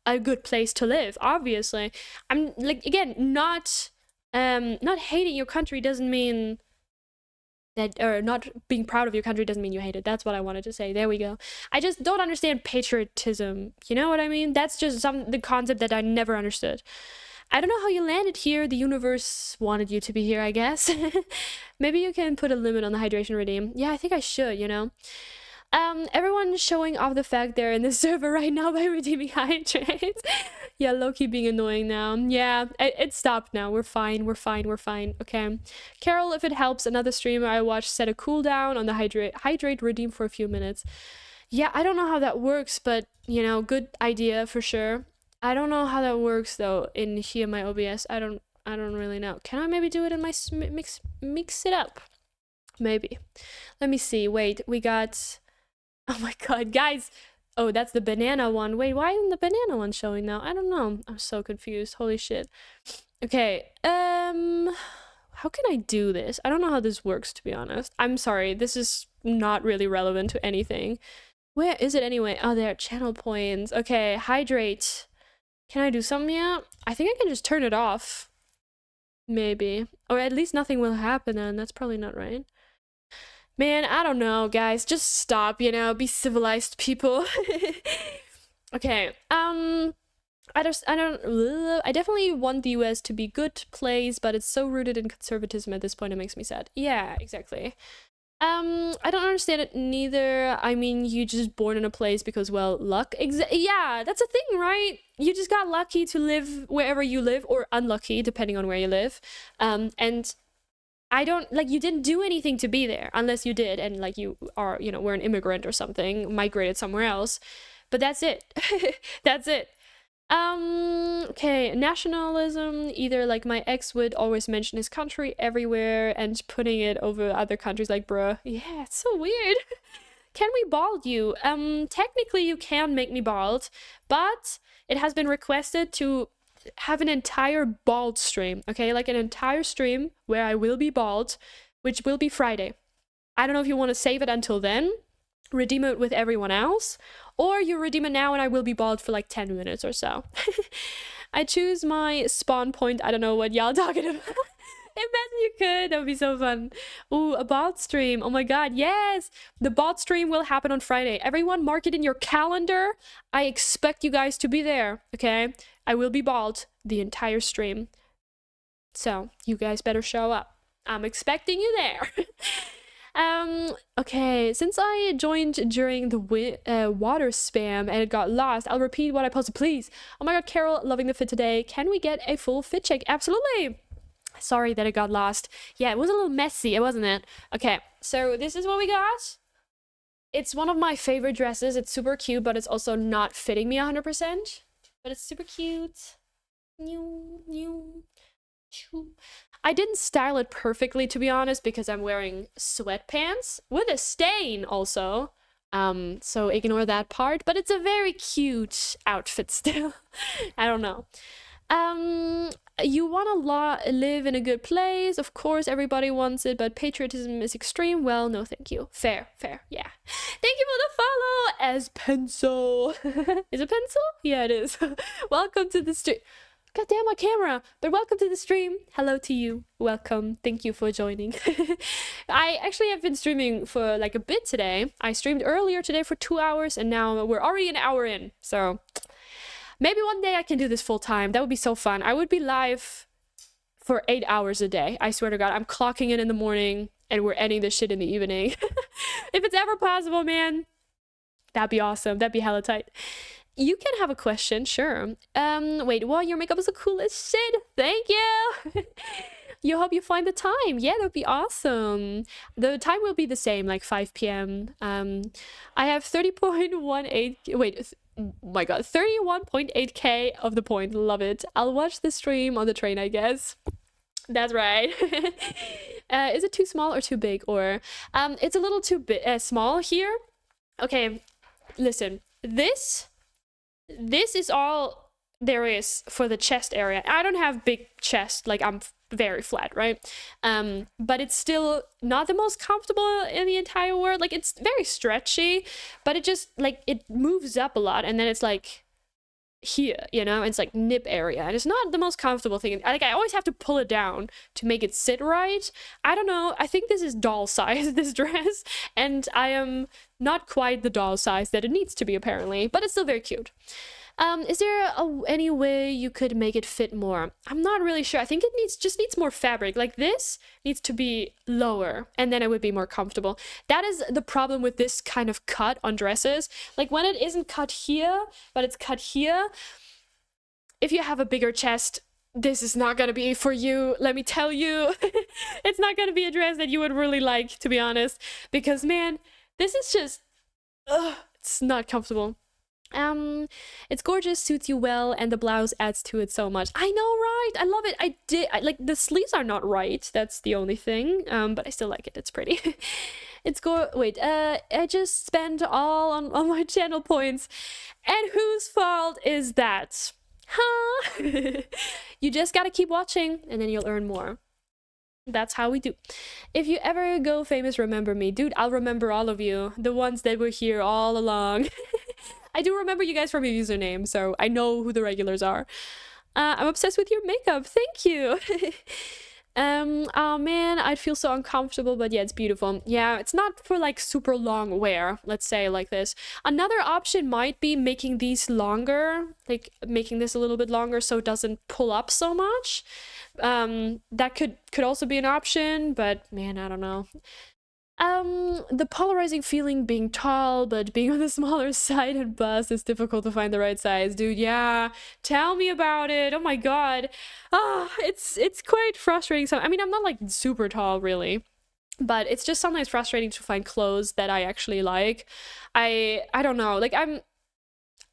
a good place to live, obviously. I'm like, again, not hating your country doesn't mean that, or not being proud of your country doesn't mean you hate it. That's what I wanted to say. There we go. I just don't understand patriotism. You know what I mean? That's just the concept that I never understood. I don't know how you landed here. The universe wanted you to be here, I guess. Maybe you can put a limit on the hydration redeem. Yeah, I think I should, you know. Everyone's showing off the fact they're in the server right now by redeeming hydrates. Yeah, low-key being annoying now. Yeah, it stopped now. We're fine. Okay. Carol, if it helps, another streamer I watched set a cooldown on the hydrate redeem for a few minutes. Yeah, I don't know how that works, but, you know, good idea for sure. I don't know how that works, though, in here, my OBS. I don't really know. Can I maybe do it in my mix it up? Maybe. Let me see. Wait, we got... Oh my god, guys! Oh, that's the banana one. Wait, why isn't the banana one showing now? I don't know. I'm so confused. Holy shit. Okay, how can I do this? I don't know how this works, to be honest. I'm sorry, this is not really relevant to anything. Where is it anyway? Oh, there, channel points. Okay, hydrate. Can I do something yet? I think I can just turn it off. Maybe. Or at least nothing will happen then. That's probably not right. Man, I don't know, guys. Just stop, you know, be civilized people. Okay, I definitely want the US to be good place, but it's so rooted in conservatism at this point it makes me sad. Yeah, exactly. I don't understand it neither. I mean, you just born in a place because, well, luck. Yeah, that's a thing, right? You just got lucky to live wherever you live, or unlucky, depending on where you live. And I don't, like, you didn't do anything to be there, unless you did, and, like, you are, you know, were an immigrant or something, migrated somewhere else. But that's it. That's it. Okay, nationalism, either, like, my ex would always mention his country everywhere and putting it over other countries, like, bruh. Yeah, it's so weird. Can we bald you? Technically you can make me bald, but it has been requested to have an entire bald stream, okay? Like an entire stream where I will be bald, which will be Friday. I don't know if you want to save it until then, redeem it with everyone else, or you redeem it now and I will be bald for like 10 minutes or so. I choose my spawn point. I don't know what y'all talking about. Imagine you could. That would be so fun. Ooh, a bot stream. Oh my god, yes! The bot stream will happen on Friday. Everyone mark it in your calendar. I expect you guys to be there, okay? I will be bald the entire stream. So, you guys better show up. I'm expecting you there. Okay, since I joined during the water spam and it got lost, I'll repeat what I posted, please. Oh my god, Carol, loving the fit today. Can we get a full fit check? Absolutely. Sorry that it got lost. Yeah, it was a little messy, wasn't it? Okay, so this is what we got. It's one of my favorite dresses. It's super cute, but it's also not fitting me 100%. But it's super cute. I didn't style it perfectly, to be honest, because I'm wearing sweatpants with a stain also. So ignore that part, but it's a very cute outfit still. I don't know. You want to live in a good place. Of course, everybody wants it, but patriotism is extreme. Well, no, thank you. Fair, yeah. Thank you for the follow, as pencil. Is it pencil? Yeah, it is. Welcome to the stream. God damn my camera, but welcome to the stream. Hello to you. Welcome. Thank you for joining. I actually have been streaming for like a bit today. I streamed earlier today for 2 hours and now we're already an hour in. So maybe one day I can do this full time. That would be so fun. I would be live for 8 hours a day. I swear to God, I'm clocking in the morning and we're ending this shit in the evening. If it's ever possible, man, that'd be awesome. That'd be hella tight. You can have a question, sure. Wait, well, your makeup is the coolest shit. Thank you. You hope you find the time. Yeah, that'd be awesome. The time will be the same, like 5 p.m. I have 30.18. Wait, oh my god, 31.8k of the point. Love it. I'll watch the stream on the train, I guess. That's right. Is it too small or too big? Or it's a little too small here. Okay, listen. This is all there is for the chest area. I don't have big chest, like I'm very flat, right? But it's still not the most comfortable in the entire world. Like it's very stretchy, but it just like it moves up a lot and then it's like here, you know, it's like nip area and it's not the most comfortable thing. Like I always have to pull it down to make it sit right. I don't know, I think this is doll size, this dress, and I am not quite the doll size that it needs to be apparently, but it's still very cute. Is there any way you could make it fit more? I'm not really sure. I think it just needs more fabric. Like this needs to be lower and then it would be more comfortable. That is the problem with this kind of cut on dresses. Like when it isn't cut here, but it's cut here, if you have a bigger chest, this is not gonna be for you, let me tell you. It's not gonna be a dress that you would really like, to be honest, because man, this is just, it's not comfortable. It's gorgeous, suits you well, and the blouse adds to it so much. I know, right? I love it. Like the sleeves are not right, that's the only thing, but I still like it. It's pretty. Wait, I just spent all on my channel points, and whose fault is that? Huh? You just gotta keep watching and then you'll earn more. That's how we do. If you ever go famous, remember me. Dude, I'll remember all of you, the ones that were here all along. I do remember you guys from your username, so I know who the regulars are. I'm obsessed with your makeup. Thank you. Oh man, I'd feel so uncomfortable, but yeah, it's beautiful. Yeah, it's not for like super long wear, let's say like this. Another option might be making these longer, like making this a little bit longer so it doesn't pull up so much. That could also be an option, but man, I don't know. The polarizing feeling being tall, but being on the smaller side and bust is difficult to find the right size. Dude, yeah, tell me about it. Oh my god. It's quite frustrating. I mean, I'm not like super tall, really. But it's just sometimes frustrating to find clothes that I actually like. I don't know, like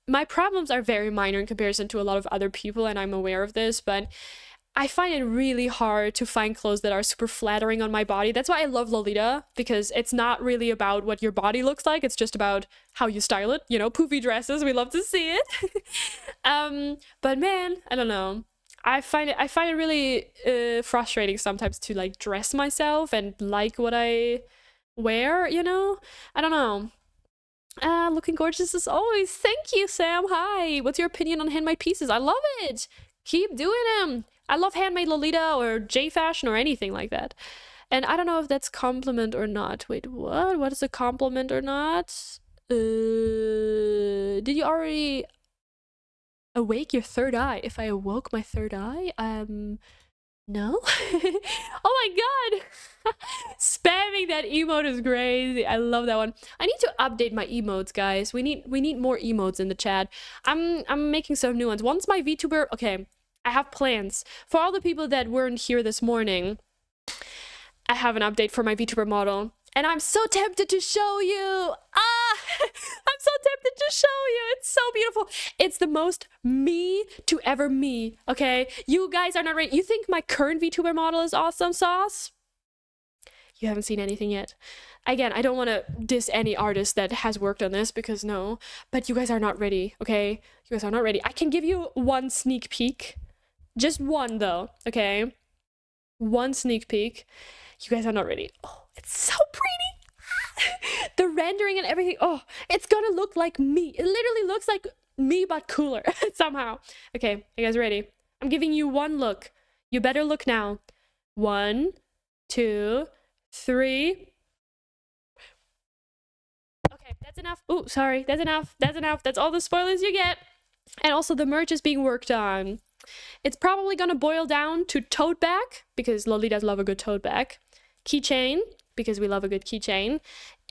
my problems are very minor in comparison to a lot of other people, and I'm aware of this, but I find it really hard to find clothes that are super flattering on my body. That's why I love Lolita, because it's not really about what your body looks like, it's just about how you style it. You know, poofy dresses, we love to see it. But man, I don't know. I find it really frustrating sometimes to like dress myself and like what I wear, you know? I don't know. Looking gorgeous as always. Thank you, Sam. Hi. What's your opinion on handmade pieces? I love it. Keep doing them. I love handmade Lolita or J fashion or anything like that. And I don't know if that's compliment or not. Wait, what? What is a compliment or not? Did you already awake your third eye? If I awoke my third eye? No? Oh my god! Spamming that emote is crazy. I love that one. I need to update my emotes, guys. We need more emotes in the chat. I'm making some new ones. Once my VTuber... Okay, I have plans. For all the people that weren't here this morning, I have an update for my VTuber model. And I'm so tempted to show you. I'm so tempted to show you. It's so beautiful. It's the most me to ever me, okay? You guys are not ready. You think my current VTuber model is awesome sauce? You haven't seen anything yet. Again, I don't want to diss any artist that has worked on this because no, but you guys are not ready, okay? You guys are not ready. I can give you one sneak peek. Just one though, okay? One sneak peek. You guys are not ready. Oh, it's so pretty. The rendering and everything. Oh, it's gonna look like me. It literally looks like me, but cooler somehow. Okay, you guys ready? I'm giving you one look. You better look now. 1, 2, 3. Okay, that's enough. Oh, sorry. That's enough. That's enough. That's all the spoilers you get. And also the merch is being worked on. It's probably gonna boil down to tote bag, because Lolitas love a good tote bag. Keychain, because we love a good keychain.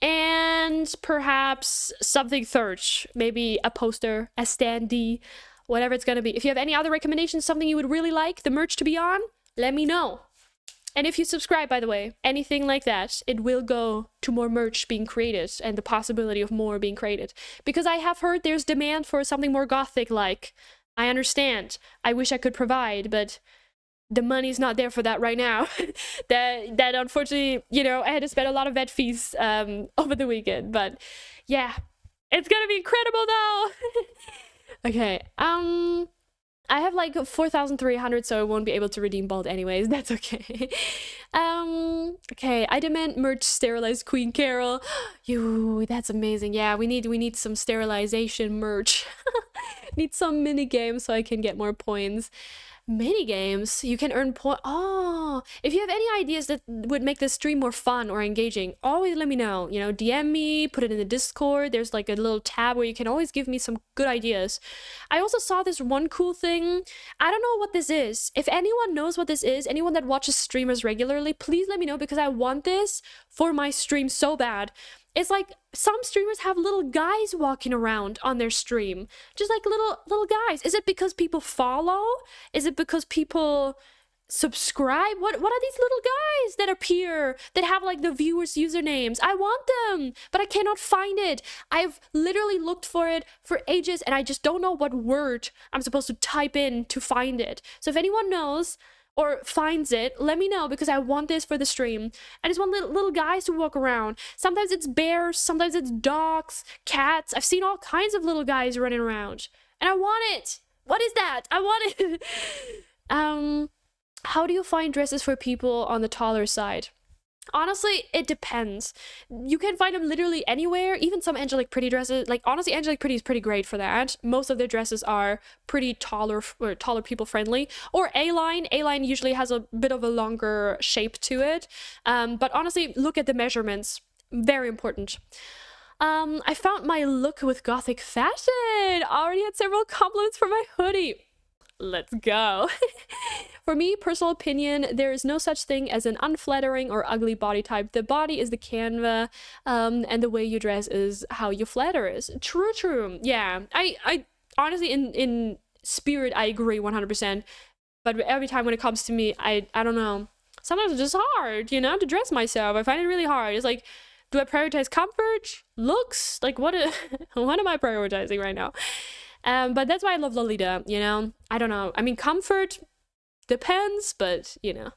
And perhaps something third. Maybe a poster, a standee, whatever it's gonna be. If you have any other recommendations, something you would really like the merch to be on, let me know. And if you subscribe, by the way, anything like that, it will go to more merch being created and the possibility of more being created. Because I have heard there's demand for something more gothic-like. I understand. I wish I could provide, but the money's not there for that right now. that unfortunately, you know, I had to spend a lot of vet fees over the weekend. But yeah, it's gonna be incredible though. Okay, I have like 4,300, so I won't be able to redeem Bald anyways. That's okay. Okay, I demand merch sterilized Queen Carol. You, that's amazing. Yeah, we need some sterilization merch. Need some mini games so I can get more points. Mini games, you can earn point. Oh, if you have any ideas that would make this stream more fun or engaging, always let me know. You know, DM me, put it in the Discord. There's like a little tab where you can always give me some good ideas. I also saw this one cool thing. I don't know what this is. If anyone knows what this is, anyone that watches streamers regularly, please let me know, because I want this for my stream so bad. It's like some streamers have little guys walking around on their stream. Just like little guys. Is it because people follow? Is it because people subscribe? What are these little guys that appear that have like the viewers' usernames? I want them, but I cannot find it. I've literally looked for it for ages and I just don't know what word I'm supposed to type in to find it. So if anyone knows or finds it, let me know, because I want this for the stream. I just want little guys to walk around. Sometimes it's bears, sometimes it's dogs, cats. I've seen all kinds of little guys running around. And I want it! What is that? I want it! How do you find dresses for people on the taller side? Honestly, it depends. You can find them literally anywhere, even some Angelic Pretty dresses. Like, honestly, Angelic Pretty is pretty great for that. Most of their dresses are pretty taller people friendly. Or A-line. A-line usually has a bit of a longer shape to it. But honestly, look at the measurements. Very important. I found my look with gothic fashion. Already had several compliments for my hoodie. Let's go. For me, personal opinion, there is no such thing as an unflattering or ugly body type. The body is the canva, and the way you dress is how you flatter is. True. Yeah, I honestly, in spirit, I agree 100%. But every time when it comes to me, I don't know. Sometimes it's just hard, you know, to dress myself. I find it really hard. It's like, do I prioritize comfort, looks? Like, what am I prioritizing right now? But that's why I love Lolita, you know? I don't know. I mean, comfort depends, but, you know.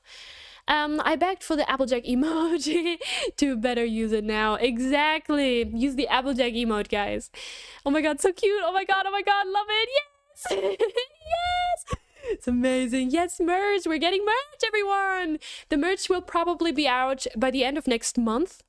I begged for the Applejack emoji to better use it now. Exactly. Use the Applejack emote, guys. Oh my god, so cute. Oh my god, love it. Yes! Yes! It's amazing. Yes, merch. We're getting merch, everyone. The merch will probably be out by the end of next month.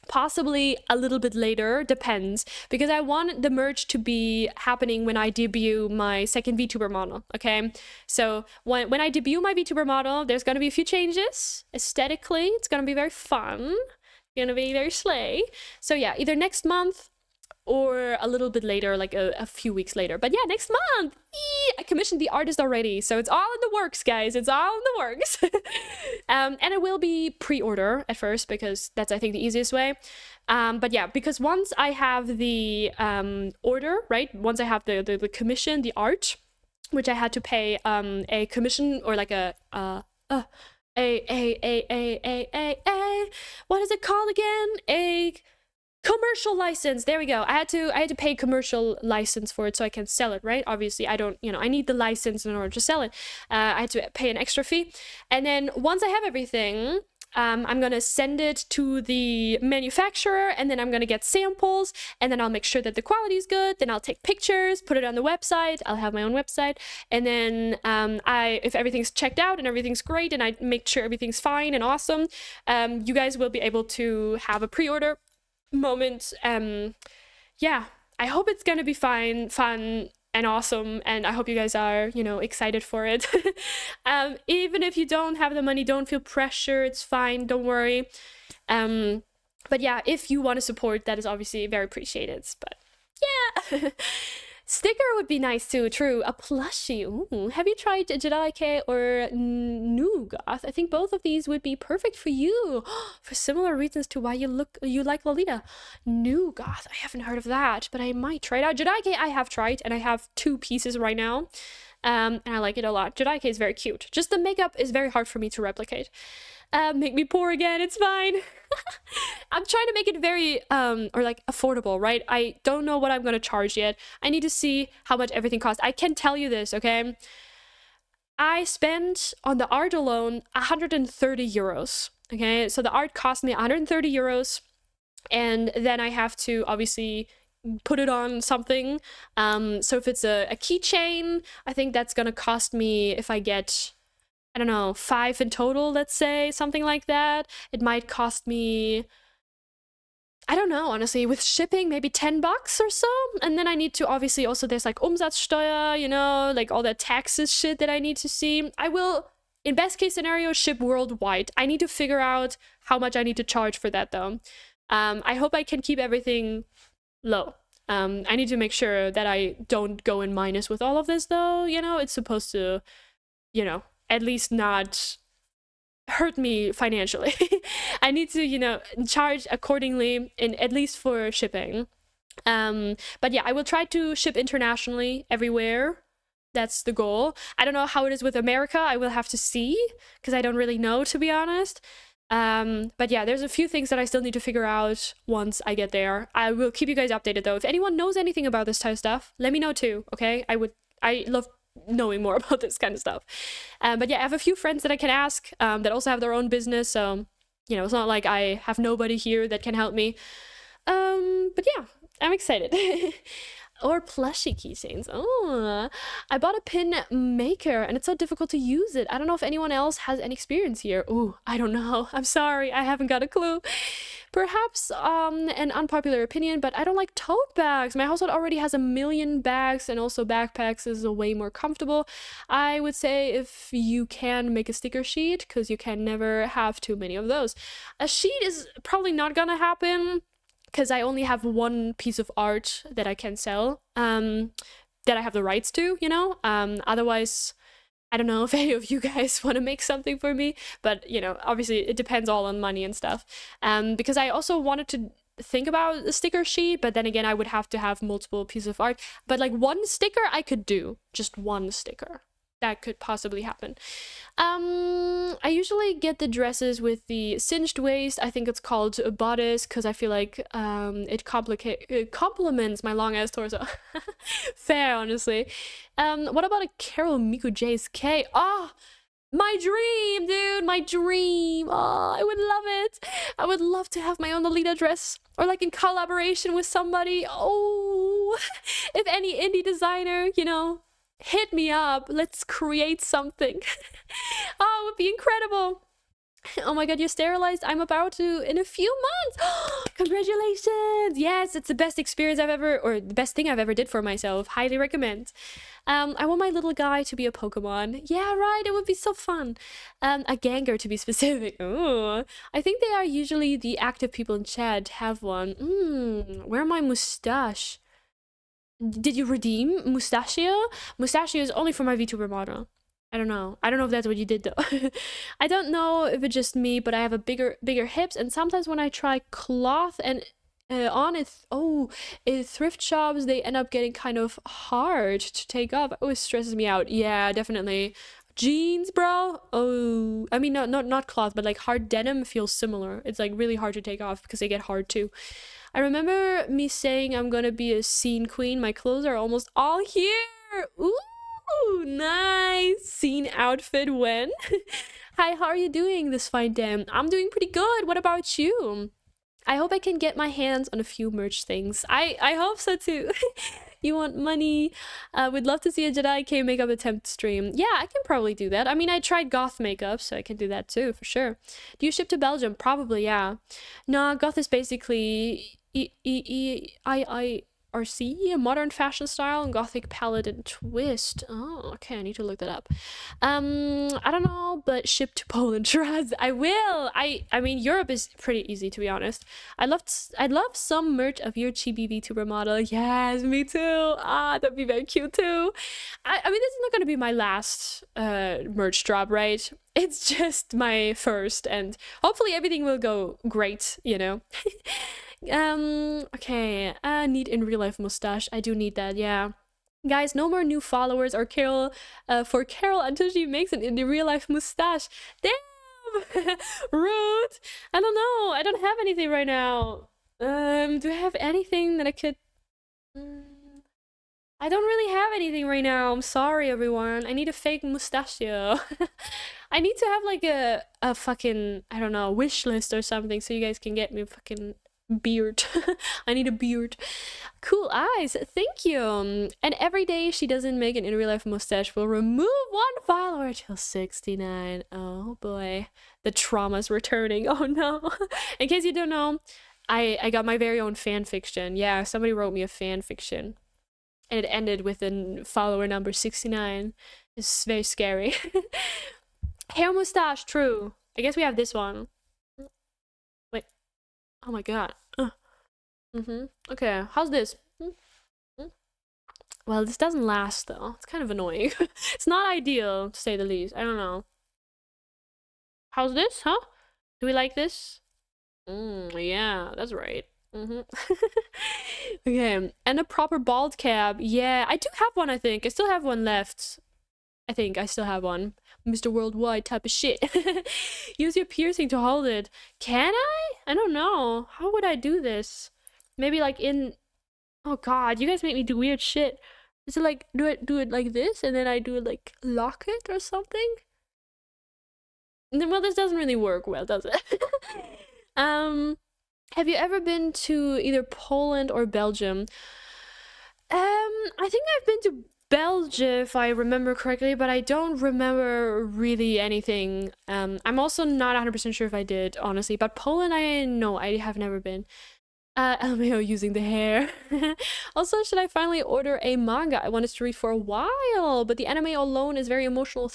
Possibly a little bit later, depends, because I want the merch to be happening when I debut my second VTuber model, okay? So when I debut my VTuber model, there's gonna be a few changes. Aesthetically, it's gonna be very fun, gonna be very slay. So yeah, either next month or a little bit later, like a few weeks later. But yeah, next month! I commissioned the artist already, so it's all in the works, guys. It's all in the works. And it will be pre-order at first, because that's, I think, the easiest way. But yeah, because once I have the order, right? Once I have the commission, the art, which I had to pay a commission, or like what is it called again? A commercial license. There we go. I had to pay commercial license for it so I can sell it, right? Obviously, I don't, I need the license in order to sell it. I had to pay an extra fee. And then once I have everything, I'm gonna send it to the manufacturer, and then I'm gonna get samples, and then I'll make sure that the quality is good. Then I'll take pictures, put it on the website. I'll have my own website, and then if everything's checked out and everything's great, and I make sure everything's fine and awesome, you guys will be able to have a pre-order moment. Yeah, I hope it's gonna be fun and awesome, and I hope you guys are, excited for it. Even if you don't have the money, don't feel pressure. It's fine, don't worry. But yeah, if you want to support, that is obviously very appreciated. But yeah. Sticker would be nice too, true. A plushie. Ooh. Have you tried Jedi or Nougat? I think both of these would be perfect for you, for similar reasons to why you like Lolita. Nougat, I haven't heard of that, but I might try it out. Jedi I have tried, and I have 2 pieces right now. And I like it a lot. Jedi is very cute. Just the makeup is very hard for me to replicate. Make me poor again, it's fine. I'm trying to make it very or like affordable, right? I don't know what I'm gonna charge yet. I need to see how much everything costs. I can tell you this, okay? I spent on the art alone 130 euros. Okay, so the art cost me 130 euros, and then I have to obviously put it on something. So if it's a keychain, I think that's gonna cost me, if I get, I don't know, 5 in total, let's say, something like that. It might cost me, I don't know, honestly, with shipping, maybe 10 bucks or so. And then I need to, obviously, also there's like Umsatzsteuer, like all that taxes shit that I need to see. I will, in best case scenario, ship worldwide. I need to figure out how much I need to charge for that, though. I hope I can keep everything low. I need to make sure that I don't go in minus with all of this, though. It's supposed to, at least not hurt me financially. I need to, charge accordingly, at least for shipping. But yeah, I will try to ship internationally everywhere. That's the goal. I don't know how it is with America. I will have to see, because I don't really know, to be honest. But yeah, there's a few things that I still need to figure out once I get there. I will keep you guys updated, though. If anyone knows anything about this type of stuff, let me know too, okay? I love knowing more about this kind of stuff. But yeah, I have a few friends that I can ask that also have their own business, so it's not like I have nobody here that can help me. But yeah, I'm excited. Or plushie keychains. Oh, I bought a pin maker, and it's so difficult to use it. I don't know if anyone else has any experience here. Ooh, I don't know. I'm sorry, I haven't got a clue. Perhaps an unpopular opinion, but I don't like tote bags. My household already has a million bags, and also backpacks is way more comfortable. I would say if you can make a sticker sheet, because you can never have too many of those. A sheet is probably not gonna happen, because I only have 1 piece of art that I can sell, that I have the rights to, otherwise, I don't know if any of you guys want to make something for me, but, obviously it depends all on money and stuff, because I also wanted to think about a sticker sheet, but then again, I would have to have multiple pieces of art, but like 1 sticker I could do, just 1 sticker. That could possibly happen. I usually get the dresses with the cinched waist. I think it's called a bodice, because I feel like it complements my long ass torso. Fair, honestly. What about a Carol Miku JSK? Oh, my dream, dude, my dream. Oh, I would love it. I would love to have my own Lolita dress, or like in collaboration with somebody. Oh, if any indie designer, hit me up. Let's create something. Oh, it would be incredible. Oh my god, you're sterilized. I'm about to in a few months. Congratulations. Yes, it's the best experience I've ever, or the best thing I've ever did for myself. Highly recommend. I want my little guy to be a Pokemon. Yeah, right. It would be so fun. A Gengar to be specific. Ooh. I think they are usually the active people in chat have one. Where my mustache? Did you redeem Mustachio? Mustachio is only for my VTuber model. I don't know. I don't know if that's what you did though. I don't know if it's just me, but I have a bigger hips, and sometimes when I try cloth and on it, thrift shops, they end up getting kind of hard to take off. Oh, it stresses me out. Yeah, definitely. Jeans, bro. Oh, I mean, not cloth, but like hard denim feels similar. It's like really hard to take off because they get hard too. I remember me saying I'm gonna be a scene queen. My clothes are almost all here. Ooh, nice scene outfit. When? Hi, how are you doing this fine day? I'm doing pretty good. What about you? I hope I can get my hands on a few merch things. I hope so too. You want money? Would love to see a Jedi K makeup attempt stream. Yeah, I can probably do that. I mean, I tried goth makeup, so I can do that too, for sure. Do you ship to Belgium? Probably, yeah. No, goth is basically IRC, a modern fashion style and gothic palette and twist. Oh, okay, I need to look that up. I don't know, but ship to Poland, trust. I will. I mean, Europe is pretty easy, to be honest. I'd love some merch of your chibi VTuber model. Yes, me too. Ah, that'd be very cute too. I mean, this is not gonna be my last merch drop, right? It's just my first, and hopefully everything will go great, you know. Okay, need in real life mustache. I do need that, yeah. Guys, no more new followers or Carol for Carol until she makes an in the real life mustache. Damn! Rude! I don't know. I don't have anything right now. Do I have anything that I could... I don't really have anything right now. I'm sorry, everyone. I need a fake mustachio. I need to have like a fucking, I don't know, wish list or something so you guys can get me a fucking beard. I need a beard. Cool eyes, thank you. And every day she doesn't make an in real life mustache, will remove one follower till 69. Oh boy, the trauma's returning. Oh no. In case you don't know, I got my very own fan fiction. Yeah, somebody wrote me a fan fiction and it ended with a follower number 69. It's very scary. Hair mustache, true. I guess we have this one. Wait. Oh my god. Okay, how's this? Well, this doesn't last though. It's kind of annoying. It's not ideal, to say the least. I don't know. How's this, huh? Do we like this? Yeah, that's right. Okay, and a proper bald cap. Yeah, I do have one, I think. I still have one left. I think I still have one. Mr. Worldwide type of shit. Use your piercing to hold it. Can I? I don't know. How would I do this? Maybe like in... Oh god, you guys make me do weird shit. Is it like, do it like this, and then I do it like lock it or something? Well, this doesn't really work well, does it? Have you ever been to either Poland or Belgium? I think I've been to Belgium, if I remember correctly, but I don't remember really anything. I'm also not 100% sure if I did, honestly. But Poland, I have never been. LMAO using the hair. Also, should I finally order a manga? I wanted to read for a while, but the anime alone is very emotional,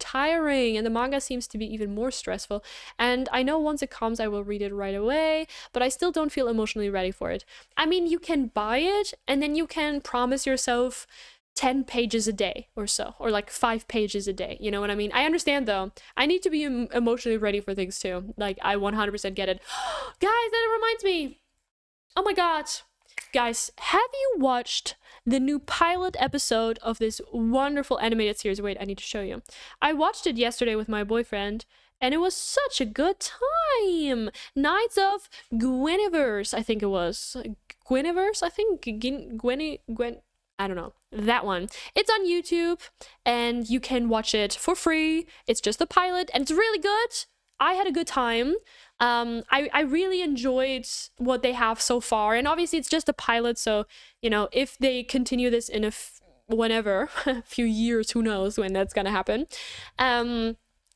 tiring, and the manga seems to be even more stressful. And I know once it comes, I will read it right away, but I still don't feel emotionally ready for it. I mean, you can buy it, and then you can promise yourself 10 pages a day or so, or like 5 pages a day, you know what I mean? I understand though. I need to be emotionally ready for things too. Like, I 100% get it. Guys, that reminds me. Oh my god. Guys, have you watched the new pilot episode of this wonderful animated series? Wait, I need to show you. I watched it yesterday with my boyfriend, and it was such a good time. Knights of Guinevere, I think it was. Guinevere, I think? Gwen... I don't know. That one. It's on YouTube, and you can watch it for free. It's just the pilot, and it's really good. I had a good time. I really enjoyed what they have so far, and obviously it's just a pilot, so, you know, if they continue this in whenever, a few years, who knows when that's gonna happen,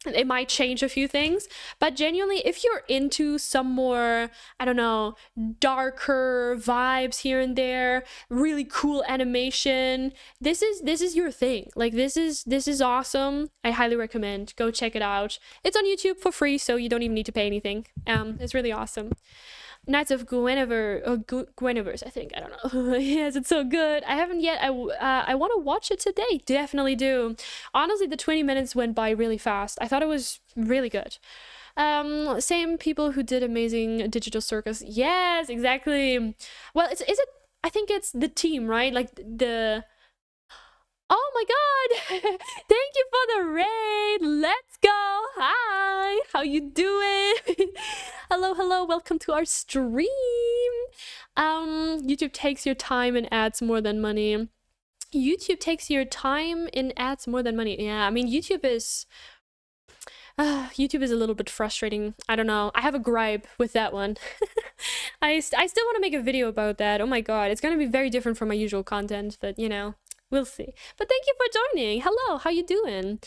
It might change a few things, but genuinely, if you're into some more, I don't know, darker vibes here and there, really cool animation, this is your thing. Like, this is awesome. I highly recommend. Go check it out. It's on YouTube for free, so you don't even need to pay anything. It's really awesome. Knights of Guinevere, Guinevere's, I think. I don't know. Yes, it's so good. I haven't yet. I want to watch it today. Definitely do. Honestly, the 20 minutes went by really fast. I thought it was really good. Same people who did Amazing Digital Circus. Yes, exactly. Well, is it? I think it's the team, right? Like the. Oh my god! Thank you for the raid! Let's go! Hi! How you doing? Hello, hello, welcome to our stream! YouTube takes your time and adds more than money. YouTube takes your time and adds more than money. Yeah, I mean, YouTube is a little bit frustrating. I don't know. I have a gripe with that one. I still want to make a video about that. Oh my god, it's gonna be very different from my usual content, but you know. We'll see. But thank you for joining. Hello, how you doing?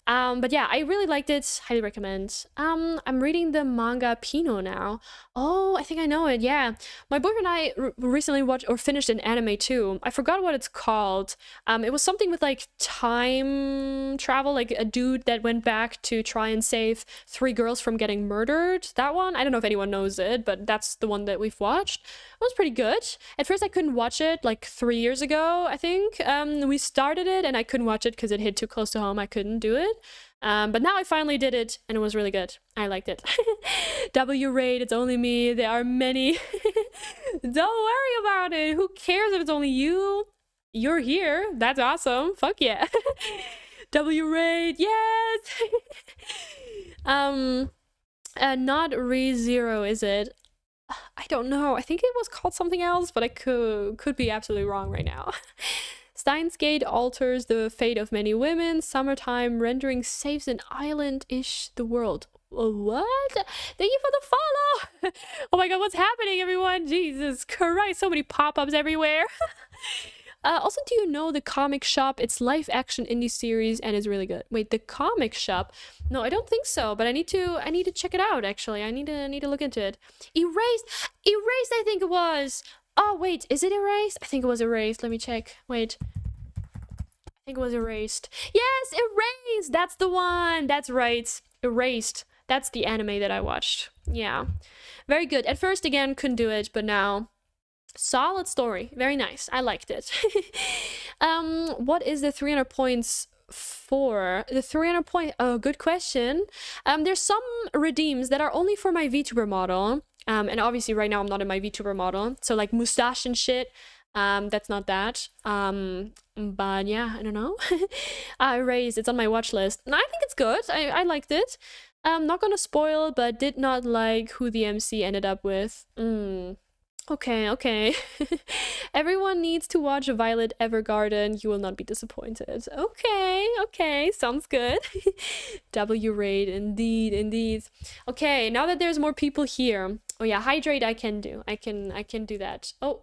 But yeah, I really liked it. Highly recommend. I'm reading the manga Pinot now. Oh, I think I know it. Yeah, my boyfriend and I recently watched or finished an anime too. I forgot what it's called. It was something with like time travel, like a dude that went back to try and save 3 girls from getting murdered. That one. I don't know if anyone knows it, but that's the one that we've watched. It was pretty good. At first, I couldn't watch it like 3 years ago, I think. We started it and I couldn't watch it because it hit too close to home. I couldn't do it. But now I finally did it and it was really good. I liked it. W raid, it's only me. There are many. Don't worry about it. Who cares if it's only you? You're here. That's awesome. Fuck yeah. W raid, yes. Not ReZero, is it? I don't know. I think it was called something else, but I could be absolutely wrong right now. Steins Gate alters the fate of many women. Summertime rendering saves an island-ish the world. What? Thank you for the follow! Oh my god, what's happening, everyone? Jesus Christ, so many pop-ups everywhere. Also, do you know the comic shop? It's live action indie series and it's really good. Wait, the comic shop? No, I don't think so, but I need to check it out actually. I need to look into it. Erased, I think it was. Oh wait, is it Erased? I think it was Erased. Let me check. Wait. I think it was Erased. Yes, Erased! That's the one! That's right. Erased. That's the anime that I watched. Yeah. Very good. At first, again, couldn't do it, but now... Solid story. Very nice. I liked it. What is the 300 points for? The 300 point... Oh, good question. There's some redeems that are only for my VTuber model. And obviously right now I'm not in my VTuber model. So like mustache and shit. That's not that. But yeah, I don't know. Erased. It's on my watch list. And I think it's good. I liked it. Not gonna spoil, but did not like who the MC ended up with. Okay. Everyone needs to watch Violet Evergarden. You will not be disappointed. Okay. Sounds good. W raid, indeed. Okay, now that there's more people here. Oh yeah, hydrate I can do. I can do that. Oh.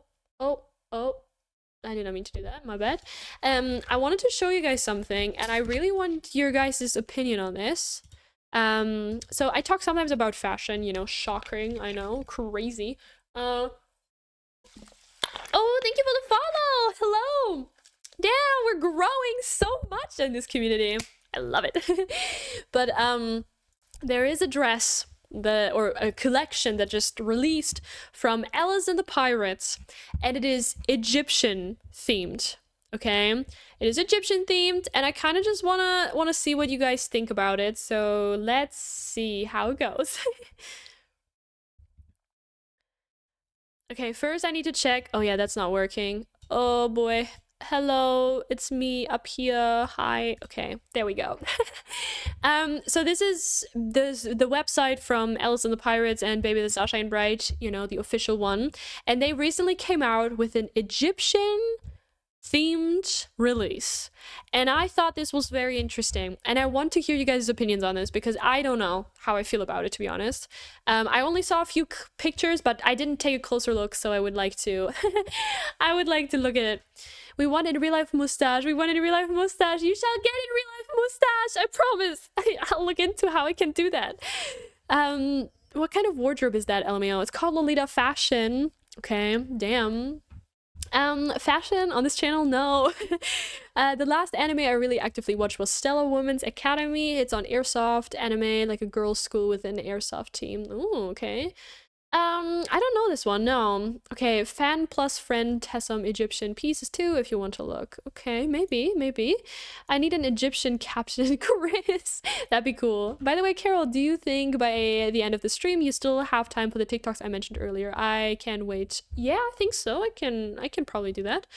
I did not mean to do that, my bad. I wanted to show you guys something, and I really want your guys' opinion on this. So I talk sometimes about fashion, you know, shocking, I know, crazy. Oh, thank you for the follow! Hello! Damn, we're growing so much in this community. I love it. But there is a dress or a collection that just released from Alice and the Pirates, and it is Egyptian themed. Okay, it is Egyptian themed, and I kind of just wanna see what you guys think about it. So let's see how it goes. Okay, first I need to check. Oh yeah, that's not working. Oh boy. Hello, it's me up here. Hi. Okay, there we go. So this is the website from Alice and the Pirates and Baby the Starshine Bright, you know, the official one. And they recently came out with an Egyptian themed release, and I thought this was very interesting, and I want to hear you guys' opinions on this because I don't know how I feel about it, to be honest. I only saw a few pictures, but I didn't take a closer look, so I would like to I would like to look at it. We wanted real life mustache. We wanted real life mustache. You shall get it, real life mustache. I promise. I'll look into how I can do that. What kind of wardrobe is that, LMAO? It's called Lolita Fashion. Okay, damn. Fashion on this channel? No. The last anime I really actively watched was Stella Women's Academy. It's on Airsoft anime, like a girls' school with an Airsoft team. Ooh, okay. I don't know this one, no. Okay, fan plus friend has some Egyptian pieces too, if you want to look. Okay, maybe. I need an Egyptian caption, Chris. That'd be cool. By the way, Carol, do you think by the end of the stream you still have time for the TikToks I mentioned earlier? I can't wait. Yeah, I think so. I can probably do that.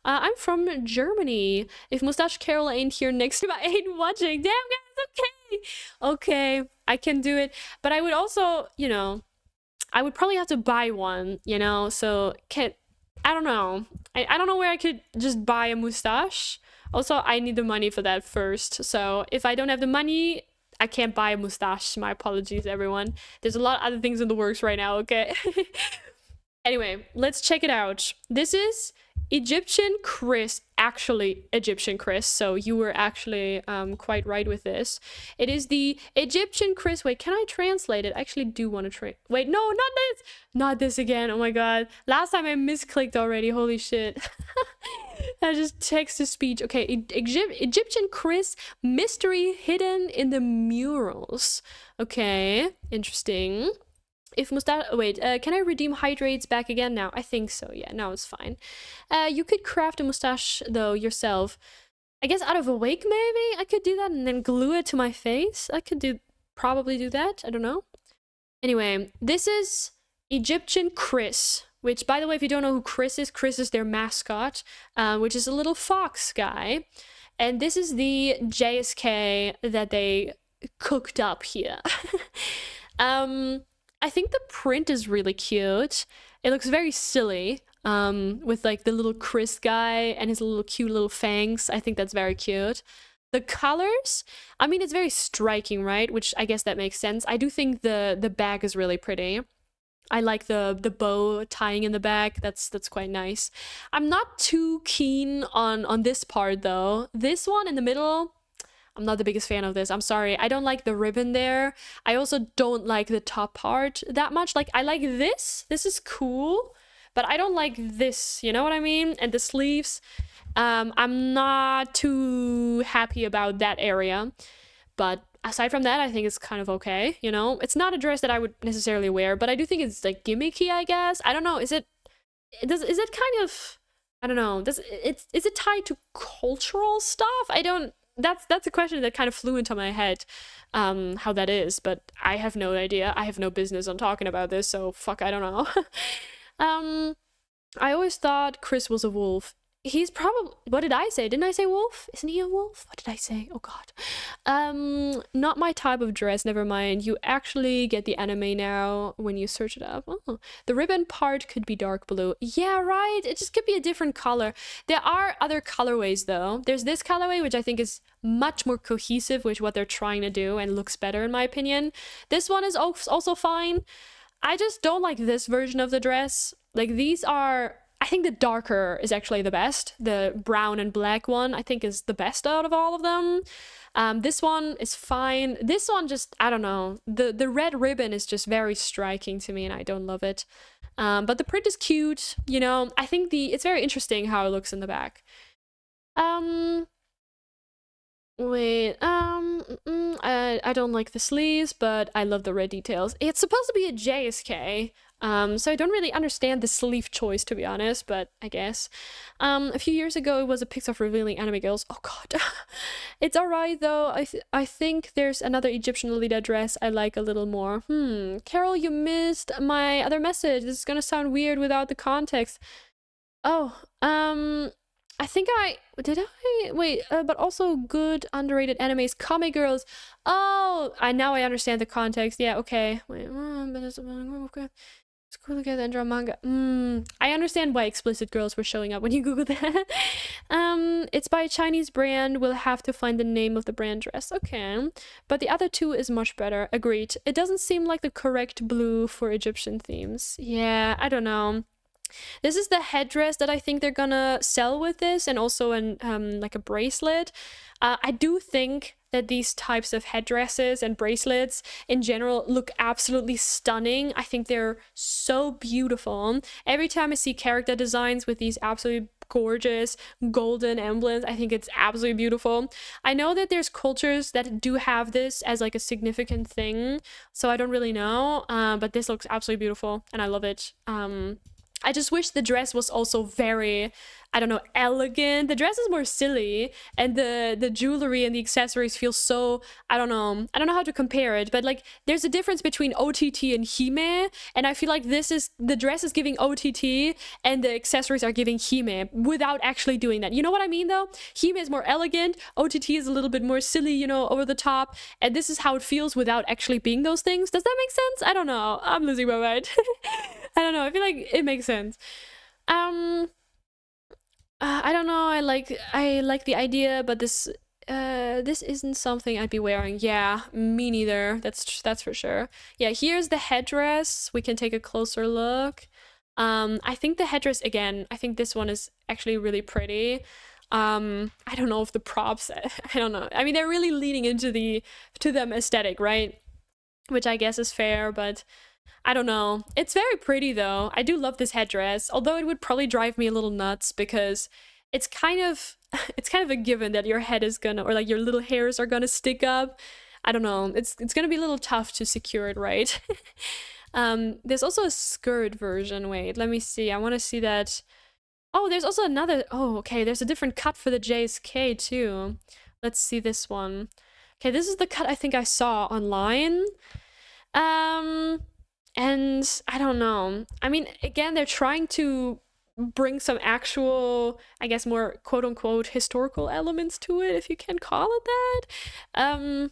I'm from Germany. If Mustache Carol ain't here next time, I ain't watching. Damn, guys, okay, I can do it. But I would also, you know, I would probably have to buy one, you know, so I don't know. I don't know where I could just buy a mustache. Also, I need the money for that first. So if I don't have the money, I can't buy a mustache. My apologies, everyone. There's a lot of other things in the works right now, okay? Anyway, let's check it out. This is Egyptian Chris, actually Egyptian Chris, so you were actually quite right with this. It is the Egyptian Chris. Wait, can I translate it? I actually do want to wait, no, not this again. Oh my god, last time I misclicked already. Holy shit. I just text to speech. Okay, Egyptian Chris, mystery hidden in the murals. Okay, interesting. If mustache, wait, can I redeem hydrates back again now? I think so, yeah, now it's fine. You could craft a mustache, though, yourself. I guess out of a wig, maybe? I could do that and then glue it to my face. I could probably do that, I don't know. Anyway, this is Egyptian Chris, which, by the way, if you don't know who Chris is their mascot, which is a little fox guy. And this is the JSK that they cooked up here. I think the print is really cute. It looks very silly, with like the little Chris guy and his little cute little fangs. I think that's very cute. The colors, I mean, it's very striking, right? Which I guess that makes sense. I do think the bag is really pretty. I like the bow tying in the back. That's quite nice. I'm not too keen on this part though. This one in the middle, I'm not the biggest fan of this. I'm sorry. I don't like the ribbon there. I also don't like the top part that much. Like, I like this. This is cool. But I don't like this. You know what I mean? And the sleeves. I'm not too happy about that area. But aside from that, I think it's kind of okay. You know? It's not a dress that I would necessarily wear. But I do think it's, like, gimmicky, I guess. I don't know. Is it kind of... I don't know. Is it tied to cultural stuff? That's a question that kind of flew into my head, how that is, but I have no idea. I have no business on talking about this, so fuck, I don't know. I always thought Chris was a wolf. He's probably... What did I say? Didn't I say wolf? Isn't he a wolf? What did I say? Oh god. Not my type of dress, never mind. You actually get the anime now when you search it up. Oh. The ribbon part could be dark blue. Yeah, right. It just could be a different color. There are other colorways though. There's this colorway, which I think is much more cohesive with what they're trying to do and looks better in my opinion. This one is also fine. I just don't like this version of the dress. Like, these are... I think the darker is actually the best. The brown and black one, I think, is the best out of all of them. This one is fine. This one just, I don't know. The red ribbon is just very striking to me, and I don't love it. But the print is cute, you know. I think it's very interesting how it looks in the back. Wait, I don't like the sleeves, but I love the red details. It's supposed to be a JSK, so I don't really understand the sleeve choice, to be honest, but I guess. A few years ago, it was a Pixar revealing anime girls. Oh god. It's alright, though. I think there's another Egyptian Lolita dress I like a little more. Carol, you missed my other message. This is gonna sound weird without the context. Oh, I think wait, but also good underrated animes, Comic Girls. Oh, now I understand the context. Yeah, okay. Wait, but it's okay. It's cool together and draw manga. I understand why explicit girls were showing up when you Google that. It's by a Chinese brand. We'll have to find the name of the brand dress. Okay. But the other two is much better. Agreed. It doesn't seem like the correct blue for Egyptian themes. Yeah, I don't know. This is the headdress that I think they're gonna sell with this, and also an like a bracelet. I do think that these types of headdresses and bracelets in general look absolutely stunning. I think they're so beautiful. Every time I see character designs with these absolutely gorgeous golden emblems, I think it's absolutely beautiful. I know that there's cultures that do have this as like a significant thing, so I don't really know, but this looks absolutely beautiful and I love it. I just wish the dress was also very, I don't know, elegant. The dress is more silly, and the jewelry and the accessories feel so, I don't know how to compare it, but like there's a difference between OTT and Hime, and I feel like the dress is giving OTT and the accessories are giving Hime without actually doing that. You know what I mean though? Hime is more elegant, OTT is a little bit more silly, you know, over the top, and this is how it feels without actually being those things. Does that make sense? I don't know. I'm losing my mind. I don't know. I feel like it makes sense. I don't know. I like the idea, but this isn't something I'd be wearing. Yeah, me neither. That's for sure. Yeah, here's the headdress. We can take a closer look. I think the headdress again. I think this one is actually really pretty. I don't know if the props. I don't know. I mean, they're really leaning into to them aesthetic, right? Which I guess is fair, but I don't know. It's very pretty though. I do love this headdress, although it would probably drive me a little nuts because it's kind of it's kind of a given that your head is gonna, or like your little hairs are gonna stick up. I don't know. It's gonna be a little tough to secure it right. There's also a skirt version. Wait, let me see. I want to see that. Oh, there's also another. Oh, okay. There's a different cut for the JSK too. Let's see this one. Okay, this is the cut I think I saw online. And I don't know. I mean, again, they're trying to bring some actual, I guess, more quote unquote historical elements to it, if you can call it that. I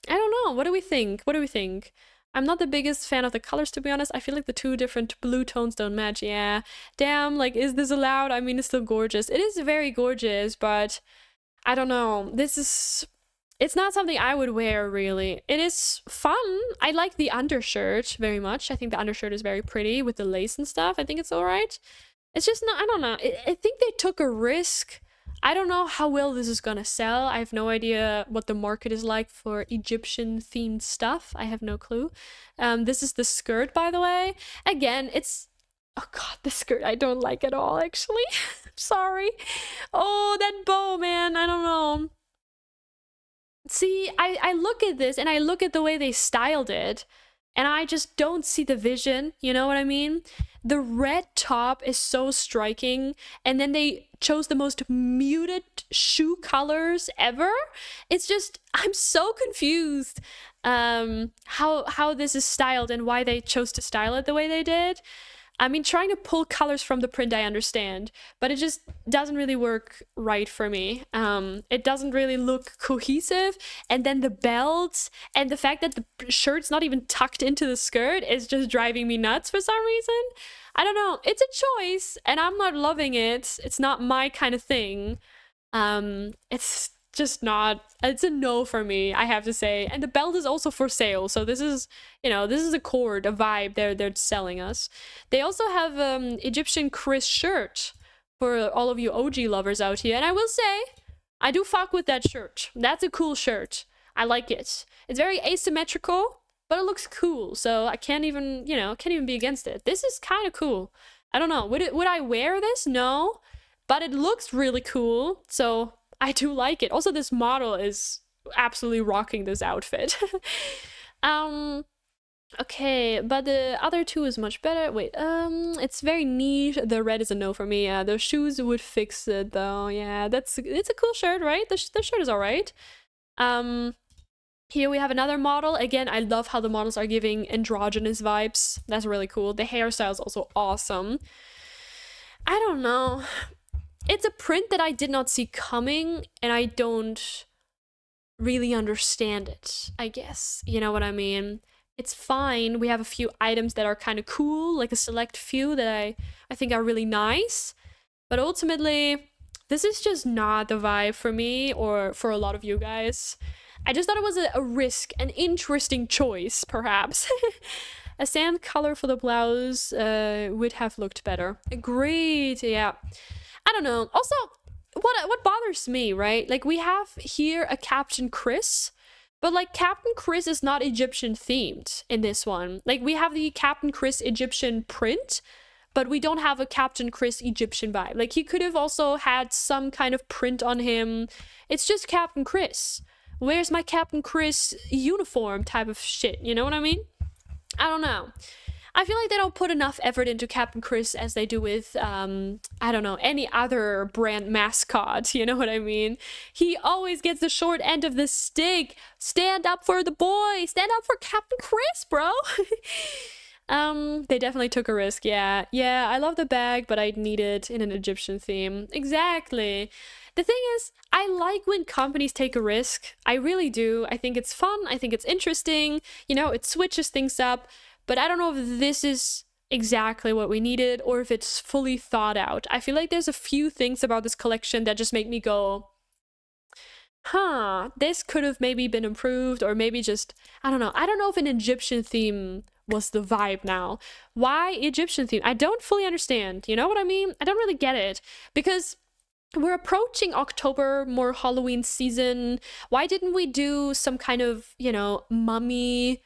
don't know. What do we think? What do we think? I'm not the biggest fan of the colors, to be honest. I feel like the two different blue tones don't match. Yeah. Damn, like, is this allowed? I mean, it's still gorgeous. It is very gorgeous, but I don't know. It's not something I would wear, really. It is fun. I like the undershirt very much. I think the undershirt is very pretty with the lace and stuff. I think it's all right. It's just not, I don't know. I think they took a risk. I don't know how well this is gonna sell. I have no idea what the market is like for Egyptian themed stuff. I have no clue. This is the skirt, by the way. Again, oh god, the skirt I don't like at all, actually. Sorry. Oh, that bow, man. I don't know. See, I look at this and I look at the way they styled it, and I just don't see the vision, you know what I mean? The red top is so striking, and then they chose the most muted shoe colors ever. It's just, I'm so confused how this is styled and why they chose to style it the way they did. I mean, trying to pull colors from the print, I understand, but it just doesn't really work right for me. It doesn't really look cohesive, and then the belts and the fact that the shirt's not even tucked into the skirt is just driving me nuts for some reason. I don't know. It's a choice, and I'm not loving it. It's not my kind of thing. It's just not, it's a no for me, I have to say. And the belt is also for sale, so this is, this is a chord, a vibe they're selling us. They also have Egyptian Chris shirt for all of you OG lovers out here, and I will say I do fuck with that shirt. That's a cool shirt. I like it. It's very asymmetrical, but it looks cool, so I can't even be against it. This is kind of cool. I don't know, would I wear this? No, but it looks really cool, so I do like it. Also, this model is absolutely rocking this outfit. Okay, but the other two is much better. Wait, it's very niche. The red is a no for me. Yeah, the shoes would fix it though. Yeah, it's a cool shirt, right? The shirt is all right. Here we have another model. Again, I love how the models are giving androgynous vibes. That's really cool. The hairstyle is also awesome. I don't know. It's a print that I did not see coming, and I don't really understand it, I guess. You know what I mean? It's fine. We have a few items that are kind of cool, like a select few that I think are really nice. But ultimately, this is just not the vibe for me or for a lot of you guys. I just thought it was a risk, an interesting choice, perhaps. A sand color for the blouse would have looked better. Agreed. Yeah. I don't know. Also, what bothers me, right? Like, we have here a Captain Chris, but like Captain Chris is not Egyptian themed in this one. Like, we have the Captain Chris Egyptian print, but we don't have a Captain Chris Egyptian vibe. Like, he could have also had some kind of print on him. It's just Captain Chris. Where's my Captain Chris uniform type of shit? You know what I mean? I don't know. I feel like they don't put enough effort into Captain Chris as they do with, I don't know, any other brand mascot. You know what I mean? He always gets the short end of the stick. Stand up for the boy. Stand up for Captain Chris, bro. They definitely took a risk. Yeah. Yeah, I love the bag, but I'd need it in an Egyptian theme. Exactly. The thing is, I like when companies take a risk. I really do. I think it's fun. I think it's interesting. You know, it switches things up. But I don't know if this is exactly what we needed or if it's fully thought out. I feel like there's a few things about this collection that just make me go, huh, this could have maybe been improved, or maybe just, I don't know. I don't know if an Egyptian theme was the vibe now. Why Egyptian theme? I don't fully understand. You know what I mean? I don't really get it, because we're approaching October, more Halloween season. Why didn't we do some kind of, you know, mummy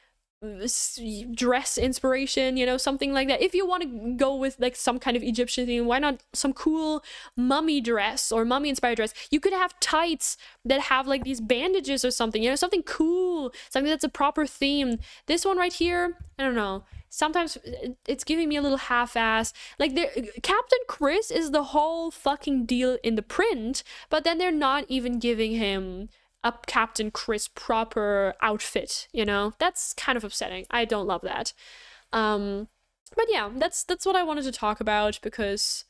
dress inspiration, you know, something like that? If you want to go with like some kind of Egyptian theme, why not some cool mummy dress or mummy inspired dress? You could have tights that have like these bandages or something, you know, something cool, something that's a proper theme. This one right here, I don't know, sometimes it's giving me a little half-ass. Like, Captain Chris is the whole fucking deal in the print, but then they're not even giving him a Captain Chris proper outfit, you know? That's kind of upsetting. I don't love that. But yeah, that's what I wanted to talk about, because,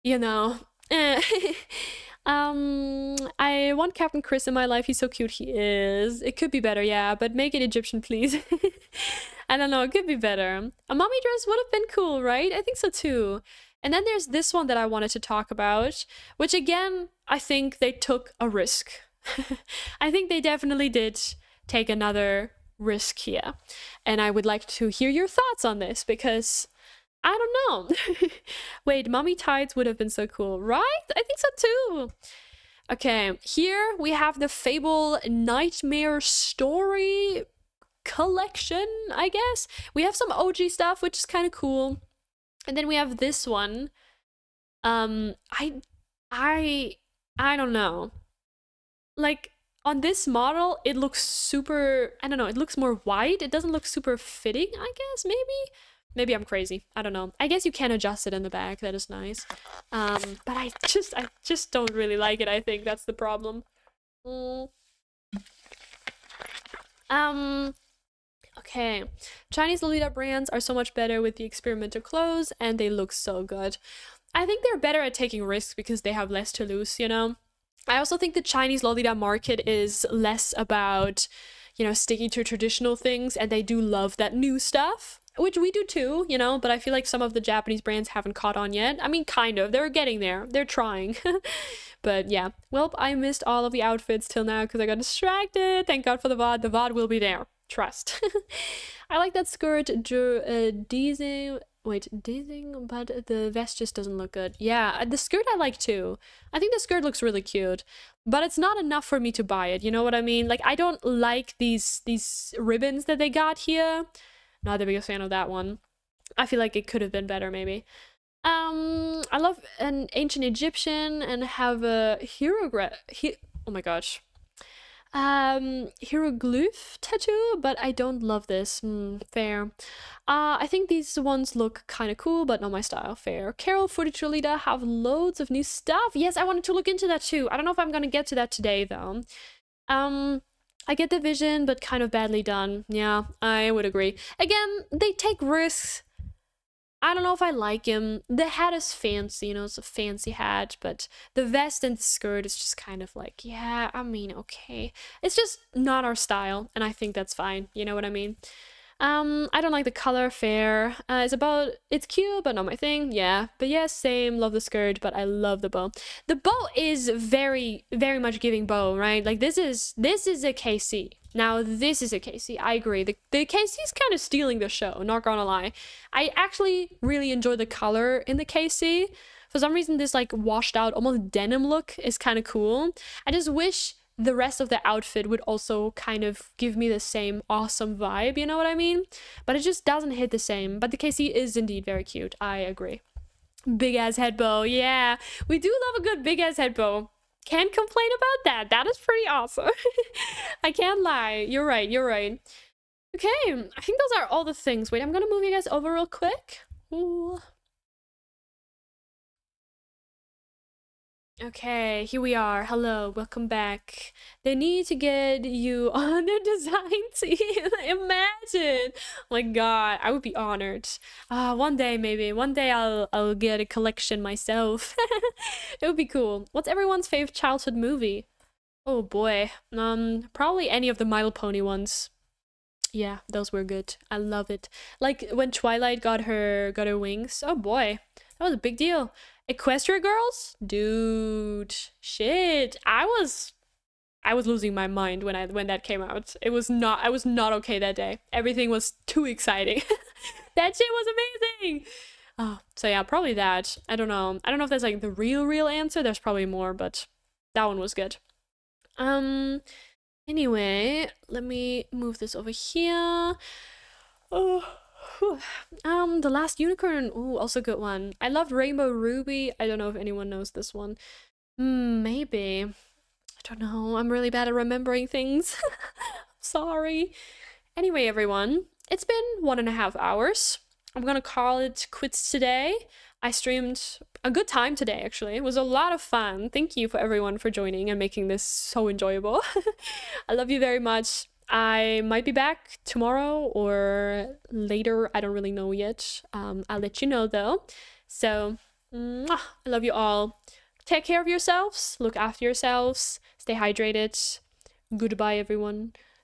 you know, I want Captain Chris in my life. He's so cute. He is. It could be better, yeah, but make it Egyptian, please. I don't know, it could be better. A mummy dress would have been cool, right? I think so too. And then there's this one that I wanted to talk about, which again, I think they took a risk. I think they definitely did take another risk here. And I would like to hear your thoughts on this, because I don't know. Wait, mummy tights would have been so cool, right? I think so too. Okay, here we have the Fable Nightmare Story collection, I guess. We have some OG stuff, which is kind of cool. And then we have this one. I don't know. Like, on this model, it looks super, I don't know, it looks more wide. It doesn't look super fitting, I guess, maybe? Maybe I'm crazy. I don't know. I guess you can adjust it in the back. That is nice. But I just don't really like it, I think. That's the problem. Okay. Chinese Lolita brands are so much better with the experimental clothes, and they look so good. I think they're better at taking risks because they have less to lose, you know? I also think the Chinese Lolita market is less about, you know, sticking to traditional things, and they do love that new stuff, which we do too, you know, but I feel like some of the Japanese brands haven't caught on yet. I mean, kind of. They're getting there. They're trying. But yeah. Well, I missed all of the outfits till now because I got distracted. Thank God for the VOD. The VOD will be there. Trust. I like that skirt, dazing, but the vest just doesn't look good. Yeah, the skirt I like too. I think the skirt looks really cute, but it's not enough for me to buy it. You know what I mean? Like, I don't like these ribbons that they got here. Not the biggest fan of that one. I feel like it could have been better, maybe. I love an ancient Egyptian and have a oh my gosh. Hieroglyph tattoo, but I don't love this. Fair. I think these ones look kind of cool, but not my style. Fair. Carol, Footage, Lolita have loads of new stuff. Yes, I wanted to look into that too. I don't know if I'm gonna get to that today though. I get the vision, but kind of badly done. Yeah, I would agree. Again, they take risks. I don't know if I like him. The hat is fancy, you know, it's a fancy hat, but the vest and the skirt is just kind of like, yeah, I mean, okay. It's just not our style, and I think that's fine, you know what I mean? I don't like the color, fair. It's cute, but not my thing, yeah. But yes, same, love the skirt, but I love the bow. The bow is very, very much giving bow, right? Like, this is a KC. Now this is a Casey. I agree. The Casey's kind of stealing the show, not gonna lie. I actually really enjoy the color in the Casey. For some reason, this like washed out, almost denim look is kind of cool. I just wish the rest of the outfit would also kind of give me the same awesome vibe, you know what I mean? But it just doesn't hit the same. But the Casey is indeed very cute. I agree. Big ass head bow. Yeah, we do love a good big ass head bow. Can't complain about that. That is pretty awesome. I can't lie. You're right. You're right. Okay, I think those are all the things. Wait, I'm gonna move you guys over real quick. Ooh. Okay, here we are. Hello, welcome back. They need to get you on their design team. Imagine. Oh my god, I would be honored. One day maybe. One day I'll get a collection myself. It would be cool. What's everyone's favorite childhood movie? Oh boy. Probably any of the My Little Pony ones. Yeah, those were good. I love it. Like when Twilight got her wings. Oh boy. That was a big deal. Equestria Girls? Dude. Shit. I was losing my mind when that came out. I was not okay that day. Everything was too exciting. That shit was amazing. Oh, so yeah, probably that. I don't know. I don't know if that's like the real answer. There's probably more, but that one was good. Anyway, let me move this over here. Oh, The Last Unicorn. Ooh, also good one. I loved Rainbow Ruby. I don't know if anyone knows this one. Maybe. I don't know. I'm really bad at remembering things. Sorry. Anyway, everyone, it's been 1.5 hours. I'm gonna call it quits today. I streamed a good time today, actually. It was a lot of fun. Thank you for everyone for joining and making this so enjoyable. I love you very much. I might be back tomorrow or later. I don't really know yet. I'll let you know though. So, I love you all. Take care of yourselves. Look after yourselves. Stay hydrated. Goodbye, everyone.